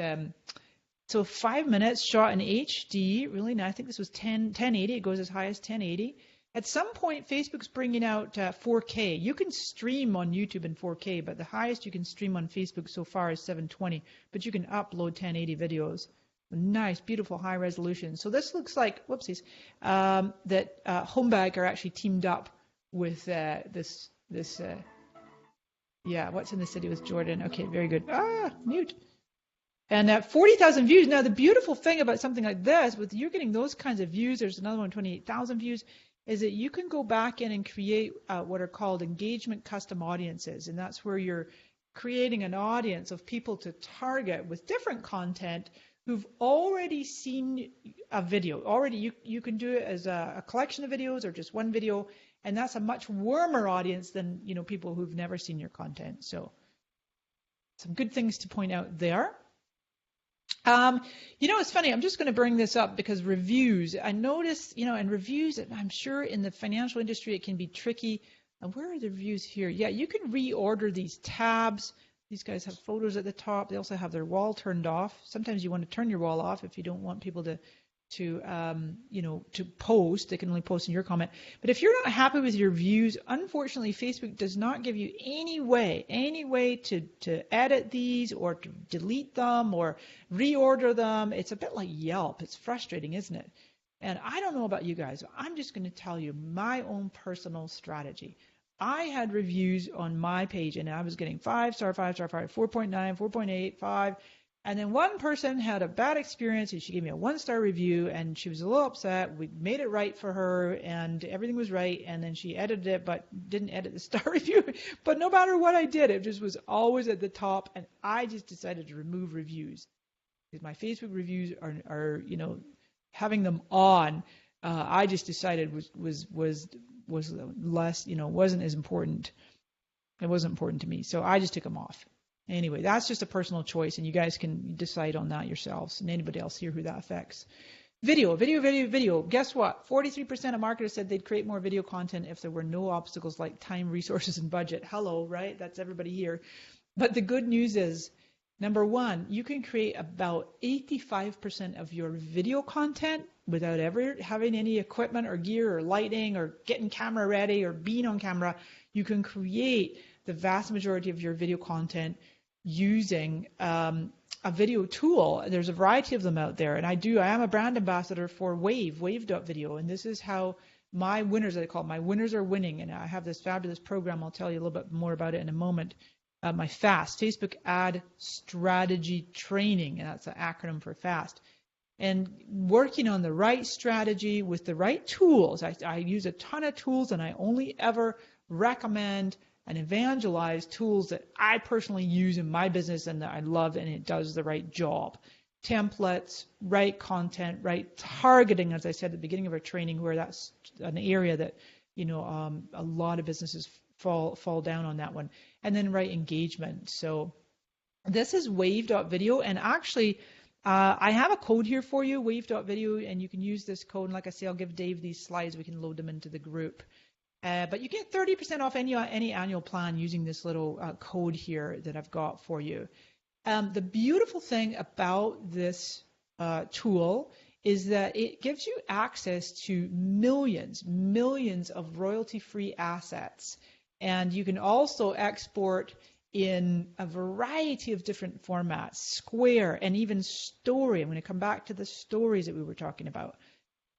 so 5 minutes shot in HD, really nice. I think this was 1080. It goes as high as 1080. At some point, Facebook's bringing out 4K. You can stream on YouTube in 4K, but the highest you can stream on Facebook so far is 720. But you can upload 1080 videos. Nice, beautiful, high resolution. So this looks like, whoopsies, that Homebag are actually teamed up with this. Yeah, what's in the city with Jordan? Okay, very good. Mute. And 40,000 views. Now, the beautiful thing about something like this, with you're getting those kinds of views, there's another one, 28,000 views, is that you can go back in and create what are called engagement custom audiences. And that's where you're creating an audience of people to target with different content who've already seen a video. Already, you can do it as a collection of videos or just one video. And that's a much warmer audience than, people who've never seen your content. So some good things to point out there. It's funny. I'm just going to bring this up because reviews, I noticed, and reviews, I'm sure in the financial industry, it can be tricky. And where are the reviews here? Yeah, you can reorder these tabs. These guys have photos at the top. They also have their wall turned off. Sometimes you want to turn your wall off if you don't want people to post. They can only post in your comment. But if you're not happy with your views, unfortunately, Facebook does not give you any way to edit these or to delete them or reorder them. It's a bit like Yelp. It's frustrating, isn't it? And I don't know about you guys. I'm just going to tell you my own personal strategy. I had reviews on my page, and I was getting 5-star, 5-star, 4.9, 4.8, 5. And then one person had a bad experience, and she gave me a 1-star review, and she was a little upset. We made it right for her, and everything was right. And then she edited it, but didn't edit the star review. But no matter what I did, it just was always at the top, and I just decided to remove reviews. Because my Facebook reviews are having them on, I just decided was less, wasn't as important. It wasn't important to me. So I just took them off. Anyway, that's just a personal choice, and you guys can decide on that yourselves, and anybody else here who that affects. Video. Guess what? 43% of marketers said they'd create more video content if there were no obstacles like time, resources, and budget. Hello, right? That's everybody here. But the good news is, number one, you can create about 85% of your video content without ever having any equipment or gear or lighting or getting camera ready or being on camera. You can create the vast majority of your video content using a video tool. There's a variety of them out there, and I am a brand ambassador for waivedup video, and this is how my winners, I call it, my winners are winning, and I have this fabulous program. I'll tell you a little bit more about it in a moment. My FAST, Facebook Ad Strategy Training, and that's an acronym for FAST. And working on the right strategy with the right tools. I use a ton of tools, and I only ever recommend and evangelize tools that I personally use in my business and that I love, and it does the right job. Templates, right content, right targeting, as I said at the beginning of our training, where that's an area that, a lot of businesses fall down on that one. And then right engagement. So this is wave.video, and actually I have a code here for you, wave.video, and you can use this code. And like I say, I'll give Dave these slides. We can load them into the group. But you get 30% off any annual plan using this little code here that I've got for you. The beautiful thing about this tool is that it gives you access to millions of royalty-free assets. And you can also export in a variety of different formats, Square and even Story. I'm going to come back to the stories that we were talking about.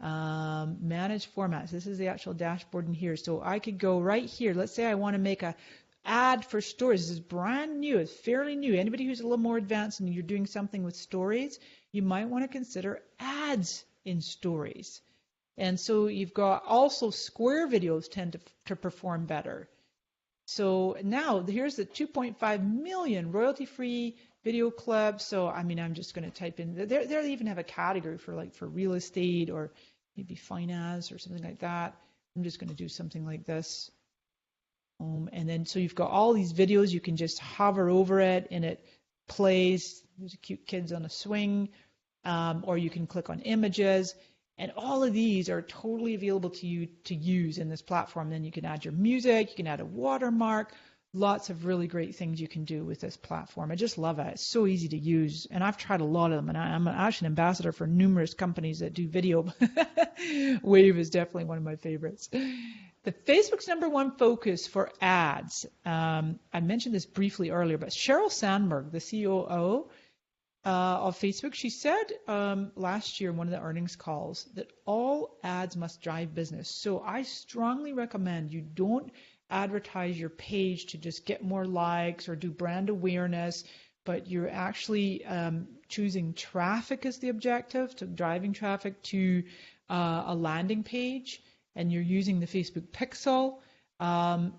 Manage formats. This is the actual dashboard in here. So I could go right here. Let's say I want to make a ad for stories. This is brand new. It's fairly new. Anybody who's a little more advanced and you're doing something with stories, you might want to consider ads in stories. And so you've got also Square videos tend to perform better. So now here's the 2.5 million royalty-free video clips. So I'm just going to type in. They even have a category for real estate or maybe finance or something like that. I'm just going to do something like this. And then so you've got all these videos. You can just hover over it and it plays. There's cute kids on a swing, or you can click on images. And all of these are totally available to you to use in this platform. Then you can add your music, you can add a watermark, lots of really great things you can do with this platform. I just love it. It's so easy to use. And I've tried a lot of them. And I'm actually an ambassador for numerous companies that do video. Wave is definitely one of my favorites. The Facebook's #1 focus for ads. I mentioned this briefly earlier, but Sheryl Sandberg, the COO, of Facebook, she said last year in one of the earnings calls that all ads must drive business. So I strongly recommend you don't advertise your page to just get more likes or do brand awareness, but you're actually choosing traffic as the objective, to driving traffic to a landing page, and you're using the Facebook pixel.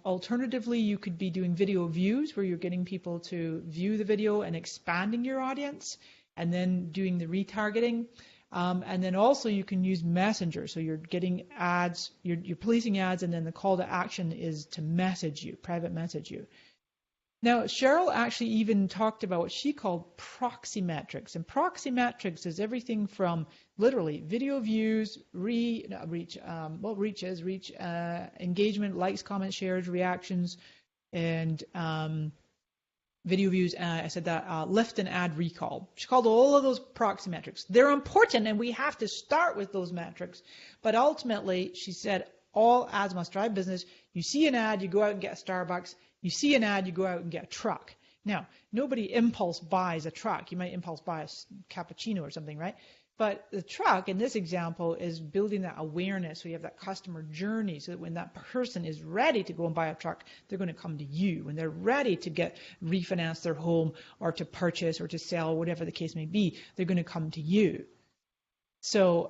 Alternatively, you could be doing video views where you're getting people to view the video and expanding your audience, and then doing the retargeting. And then also you can use Messenger. So you're getting ads, you're placing ads, and then the call to action is to message you, private message you. Now, Sheryl actually even talked about what she called proxy metrics. And proxy metrics is everything from literally video views, reach, engagement, likes, comments, shares, reactions, and video views. I said that lift and ad recall. She called all of those proxy metrics. They're important, and we have to start with those metrics. But ultimately, she said all ads must drive business. You see an ad, you go out and get a Starbucks. You see an ad, you go out and get a truck. Now, nobody impulse buys a truck. You might impulse buy a cappuccino or something, right? But the truck, in this example, is building that awareness. So you have that customer journey so that when that person is ready to go and buy a truck, they're going to come to you. When they're ready to refinance their home or to purchase or to sell, whatever the case may be, they're going to come to you. So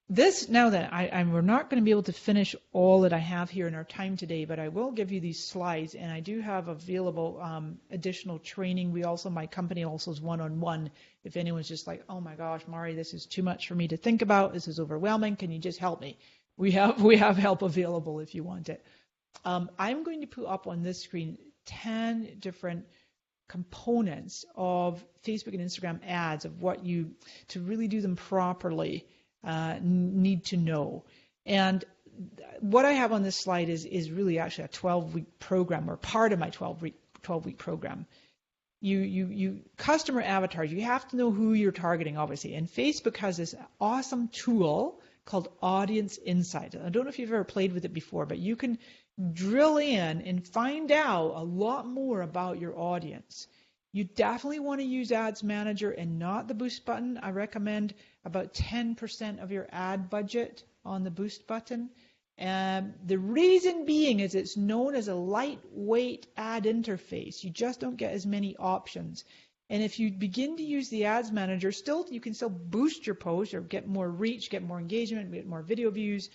we're not going to be able to finish all that I have here in our time today, but I will give you these slides, and I do have available additional training. my company also is one-on-one. If anyone's just like, oh my gosh, Mari, this is too much for me to think about. This is overwhelming. Can you just help me? We have help available if you want it. I'm going to put up on this screen 10 different components of Facebook and Instagram ads, of what you, to really do them properly, need to know. And what I have on this slide is really actually a 12-week program, or part of my 12-week program. You customer avatars, you have to know who you're targeting, obviously. And Facebook has this awesome tool called Audience Insight. I don't know if you've ever played with it before, but you can drill in and find out a lot more about your audience. You definitely want to use Ads Manager and not the Boost button. I recommend about 10% of your ad budget on the Boost button. The reason being is it's known as a lightweight ad interface. You just don't get as many options. And if you begin to use the Ads Manager, you can still boost your post or get more reach, get more engagement, get more video views,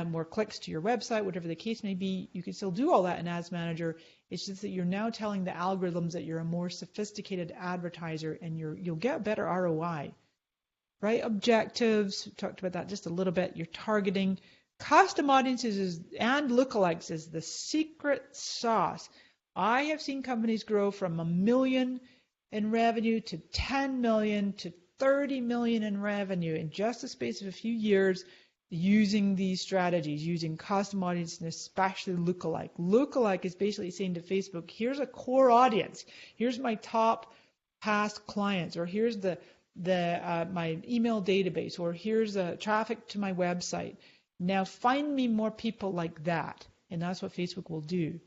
more clicks to your website, whatever the case may be. You can still do all that in Ads Manager. It's just that you're now telling the algorithms that you're a more sophisticated advertiser, and you'll get better ROI. Right? Objectives, we talked about that just a little bit. You're targeting. Custom audiences and lookalikes is the secret sauce. I have seen companies grow from $1 million in revenue to 10 million to 30 million in revenue in just the space of a few years, using these strategies, using custom audience and especially lookalike. Lookalike is basically saying to Facebook, here's a core audience, here's my top past clients, or here's my email database, or here's the traffic to my website. Now find me more people like that, and that's what Facebook will do.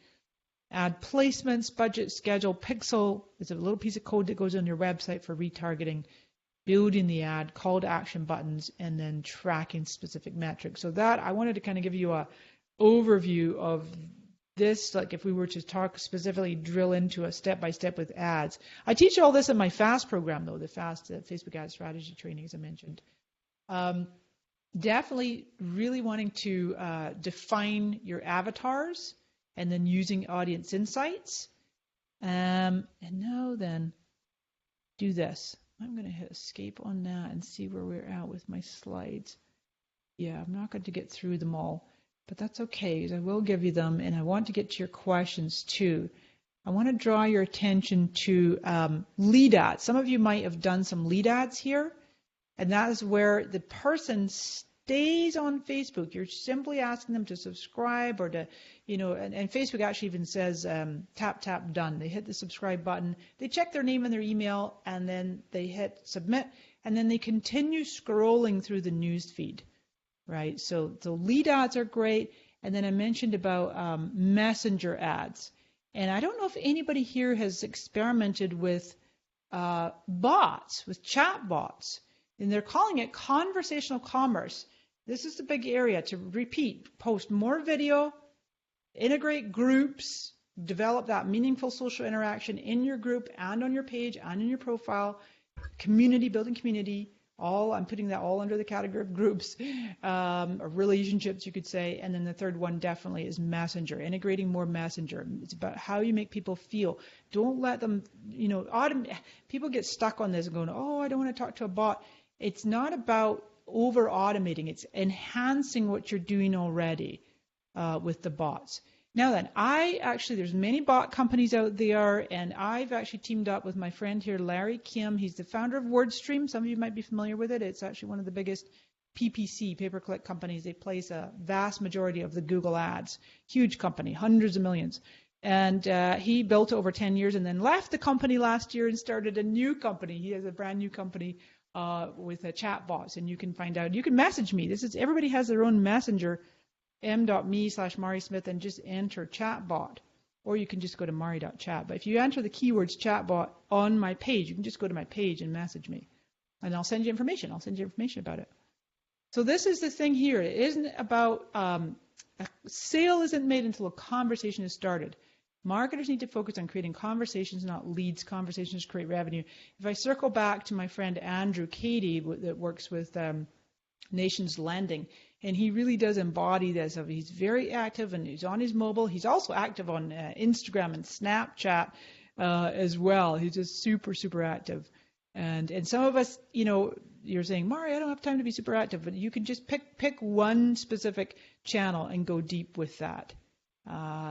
Ad placements, budget, schedule, pixel is a little piece of code that goes on your website for retargeting, building the ad, call to action buttons, and then tracking specific metrics. So that, I wanted to kind of give you a overview of this, like if we were to talk specifically, drill into a step-by-step with ads. I teach all this in my FAST program, though, the FAST Facebook Ad Strategy Training, as I mentioned. Definitely really wanting to define your avatars, and then using Audience Insights. And now then, do this. I'm going to hit escape on that and see where we're at with my slides. Yeah, I'm not going to get through them all, but that's okay, because I will give you them, and I want to get to your questions too. I want to draw your attention to lead ads. Some of you might have done some lead ads here, and that is where the person stays on Facebook. You're simply asking them to subscribe or to, and Facebook actually even says tap, tap, done. They hit the subscribe button, they check their name and their email, and then they hit submit, and then they continue scrolling through the news feed, right? So the lead ads are great. And then I mentioned about messenger ads. And I don't know if anybody here has experimented with bots, with chat bots. And they're calling it conversational commerce. This is the big area to repeat, post more video, integrate groups, develop that meaningful social interaction in your group and on your page and in your profile, community, building community, I'm putting that all under the category of groups, or relationships, you could say. And then the third one definitely is messenger, integrating more messenger. It's about how you make people feel. Don't let them, people get stuck on this and going, oh, I don't want to talk to a bot. It's not about over automating, it's enhancing what you're doing already with the bots. Now then, there's many bot companies out there, and I've actually teamed up with my friend here, Larry Kim. He's the founder of WordStream. Some of you might be familiar with it. It's actually one of the biggest PPC, pay-per-click companies. They place a vast majority of the Google ads. Huge company, hundreds of millions. And he built it over 10 years and then left the company last year and started a new company. He has a brand new company with chat bots, and you can find out. You can message me. Everybody has their own messenger, m.me/Mari Smith, and just enter chatbot, or you can just go to mari.chat. But if you enter the keywords chatbot on my page, you can just go to my page and message me, and I'll send you information. I'll send you information about it. So this is the thing here. It isn't about a sale isn't made until a conversation is started. Marketers need to focus on creating conversations, not leads. Conversations create revenue. If I circle back to my friend Andrew Cady that works with Nations Lending, and he really does embody this. He's very active, and he's on his mobile. He's also active on Instagram and Snapchat as well. He's just super, super active. And some of us, you're saying, Mari, I don't have time to be super active, but you can just pick one specific channel and go deep with that.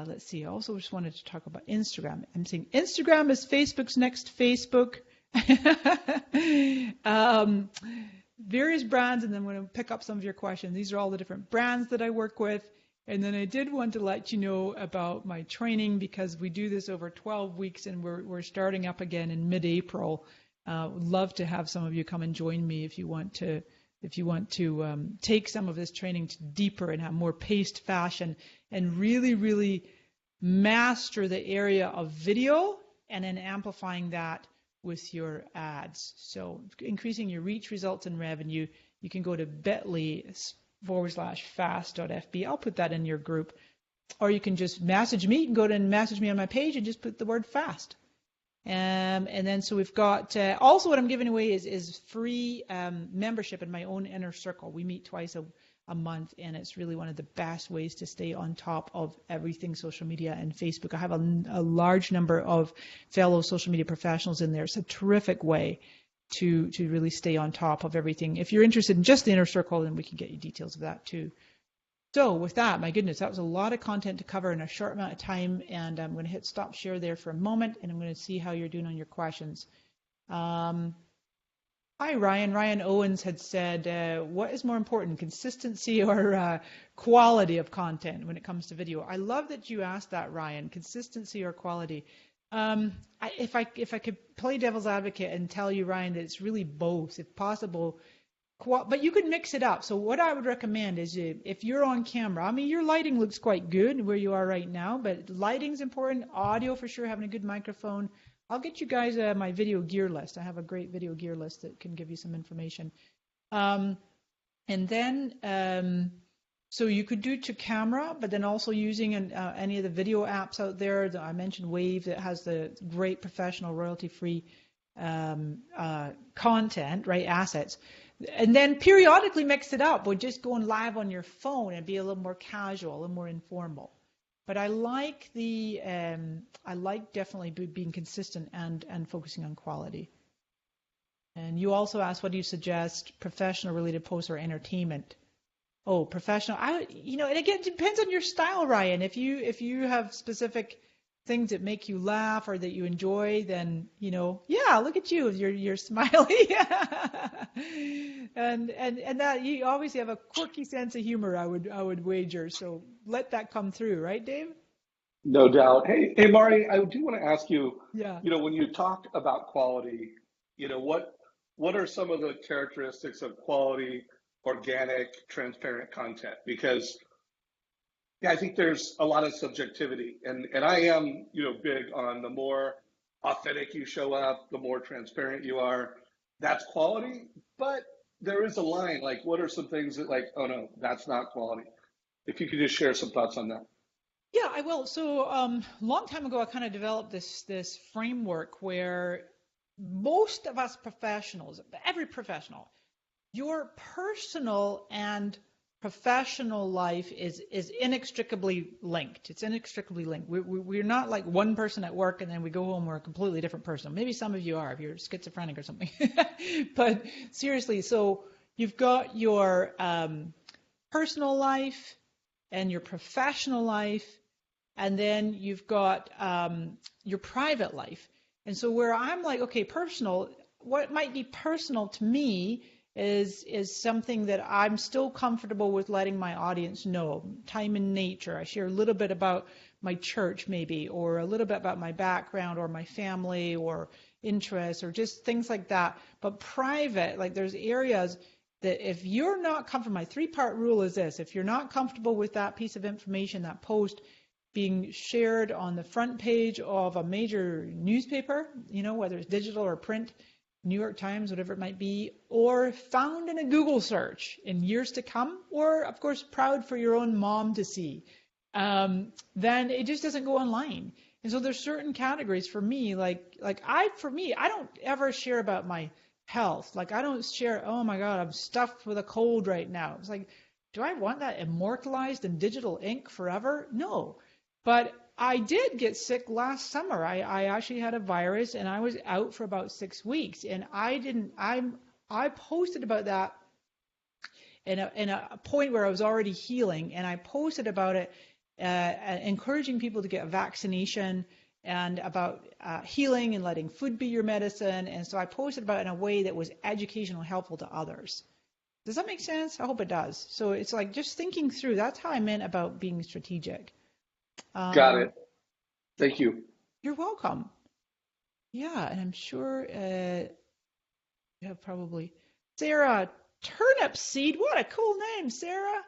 Let's see. I also just wanted to talk about Instagram. I'm saying Instagram is Facebook's next Facebook. Various brands, and then I'm going to pick up some of your questions. These are all the different brands that I work with. And then I did want to let you know about my training, because we do this over 12 weeks and we're starting up again in mid-April. Would love to have some of you come and join me if you want to take some of this training to deeper and have more paced fashion and really, really master the area of video and then amplifying that with your ads. So increasing your reach, results, and revenue. You can go to bit.ly/fast.fb. I'll put that in your group. Or you can just message me. You can go to and message me on my page and just put the word fast. And then so we've got, also what I'm giving away is free membership in my own inner circle. We meet twice a month, and it's really one of the best ways to stay on top of everything social media and Facebook. I have a large number of fellow social media professionals in there. It's a terrific way to really stay on top of everything. If you're interested in just the inner circle, then we can get you details of that too. So with that, my goodness, that was a lot of content to cover in a short amount of time, and I'm going to hit stop share there for a moment, and I'm going to see how you're doing on your questions. Hi, Ryan. Ryan Owens had said, what is more important, consistency or quality of content when it comes to video? I love that you asked that, Ryan, consistency or quality. If I could play devil's advocate and tell you, Ryan, that it's really both, if possible. But you could mix it up. So what I would recommend is if you're on camera, I mean, your lighting looks quite good where you are right now, but lighting's important, audio for sure, having a good microphone. I'll get you guys my video gear list. I have a great video gear list that can give you some information. And then, so you could do to camera, but then also using any of the video apps out there. I mentioned Wave that has the great professional royalty-free content, right, assets. And then periodically mix it up with just going live on your phone and be a little more casual, a little more informal. But I like definitely being consistent and focusing on quality. And you also asked, what do you suggest, professional related posts or entertainment? Oh, professional. And again, it depends on your style, Ryan. If you have specific things that make you laugh or that you enjoy, then yeah, look at you, you're smiley. and that you obviously have a quirky sense of humor, I would wager. So let that come through, right, Dave? No doubt. Hey, Mari, I do want to ask you, Yeah. when you talk about quality, what are some of the characteristics of quality, organic, transparent content? Because I think there's a lot of subjectivity, and I am, big on the more authentic you show up, the more transparent you are, that's quality. But there is a line, like, what are some things that, like, oh no, that's not quality? If you could just share some thoughts on that. Yeah, I will. So long time ago, I kind of developed this framework where most of us professionals, every professional, your personal and professional life is inextricably linked. It's inextricably linked. We're not like one person at work and then we go home, we're a completely different person. Maybe some of you are if you're schizophrenic or something. But seriously, so you've got your personal life and your professional life, and then you've got your private life. And so where I'm like, okay, personal, what might be personal to me is something that I'm still comfortable with letting my audience know. Time in nature. I share a little bit about my church maybe, or a little bit about my background or my family or interests or just things like that. But private, like there's areas that if you're not comfortable, my 3-part rule is this: if you're not comfortable with that piece of information, that post being shared on the front page of a major newspaper, whether it's digital or print, New York Times, whatever it might be, or found in a Google search in years to come, or of course proud for your own mom to see, then it just doesn't go online. And so there's certain categories for me, I don't ever share about my health. Like I don't share, oh my God, I'm stuffed with a cold right now. It's like, do I want that immortalized in digital ink forever? No. But I did get sick last summer. I actually had a virus and I was out for about 6 weeks, and I posted about that in a point where I was already healing, and I posted about it encouraging people to get a vaccination and about healing and letting food be your medicine. And so I posted about it in a way that was educational, helpful to others. Does that make sense? I hope it does. So it's like just thinking through. That's how I meant about being strategic. Got it. Thank you. You're welcome. Yeah, and I'm sure you have probably Sarah Turnip Seed. What a cool name, Sarah.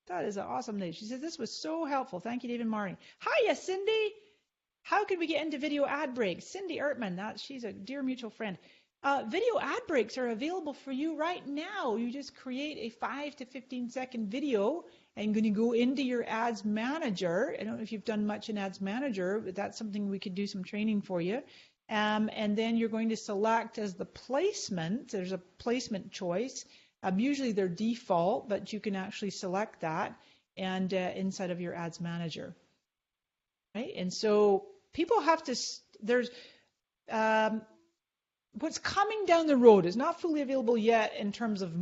That is an awesome name. She says, this was so helpful. Thank you, David Marnie. Hiya, Cindy. How can we get into video ad breaks? Cindy Ertman, she's a dear mutual friend. Video ad breaks are available for you right now. You just create a 5 to 15 second video and going to go into your ads manager. I don't know if you've done much in ads manager, but that's something we could do some training for you. And then you're going to select as the placement. There's a placement choice. Usually they're default, but you can actually select that and inside of your ads manager. Right? And so people have to, there's, what's coming down the road is not fully available yet in terms of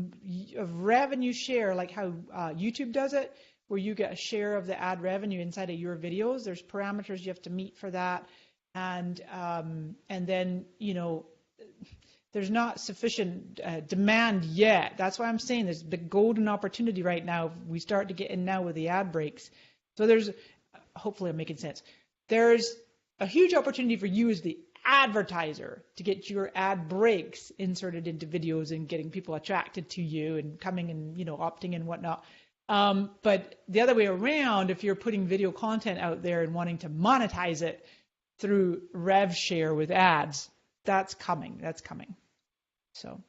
revenue share, like how YouTube does it, where you get a share of the ad revenue inside of your videos. There's parameters you have to meet for that. And then, there's not sufficient demand yet. That's why I'm saying there's the golden opportunity right now. We start to get in now with the ad breaks. So hopefully I'm making sense. There's a huge opportunity for you as the advertiser to get your ad breaks inserted into videos and getting people attracted to you and coming and, opting and whatnot. But the other way around, if you're putting video content out there and wanting to monetize it through rev share with ads, that's coming. So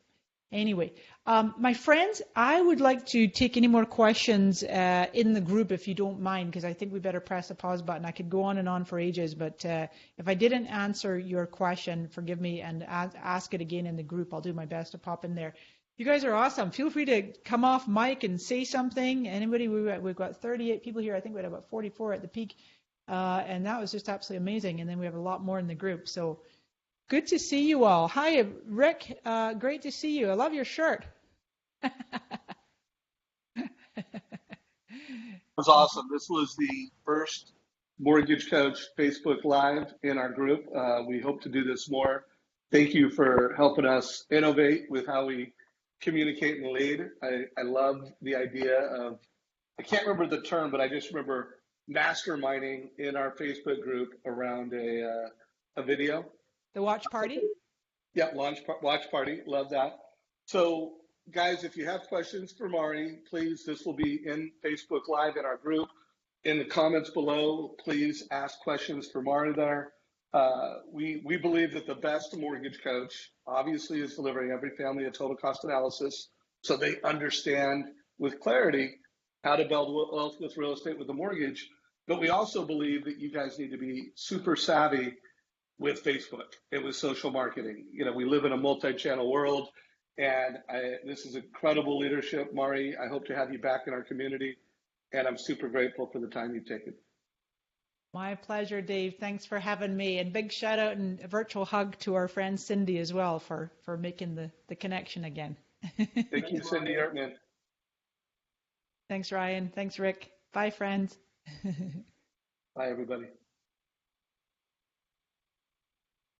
anyway, my friends, I would like to take any more questions in the group if you don't mind, because I think we better press the pause button. I could go on and on for ages, but if I didn't answer your question, forgive me and ask it again in the group. I'll do my best to pop in there. You guys are awesome. Feel free to come off mic and say something. Anybody? We've got 38 people here. I think we had about 44 at the peak. And that was just absolutely amazing. And then we have a lot more in the group. So good to see you all. Hi, Rick. Great to see you. I love your shirt. It was awesome. This was the first Mortgage Coach Facebook Live in our group. We hope to do this more. Thank you for helping us innovate with how we communicate and lead. I love the idea of, I can't remember the term, but I just remember masterminding in our Facebook group around a video. The watch party? Yeah, watch party. Love that. So, guys, if you have questions for Mari, please, this will be in Facebook Live in our group. In the comments below, please ask questions for Mari there. We believe that the best mortgage coach obviously is delivering every family a total cost analysis so they understand with clarity how to build wealth with real estate with a mortgage. But we also believe that you guys need to be super savvy with Facebook and with social marketing. We live in a multi-channel world, and this is incredible leadership, Mari. I hope to have you back in our community, and I'm super grateful for the time you've taken. My pleasure, Dave. Thanks for having me. And big shout out and a virtual hug to our friend Cindy as well for making the connection again. Thank you, Cindy Ertman. Thanks, Ryan. Thanks, Rick. Bye, friends. Bye, everybody.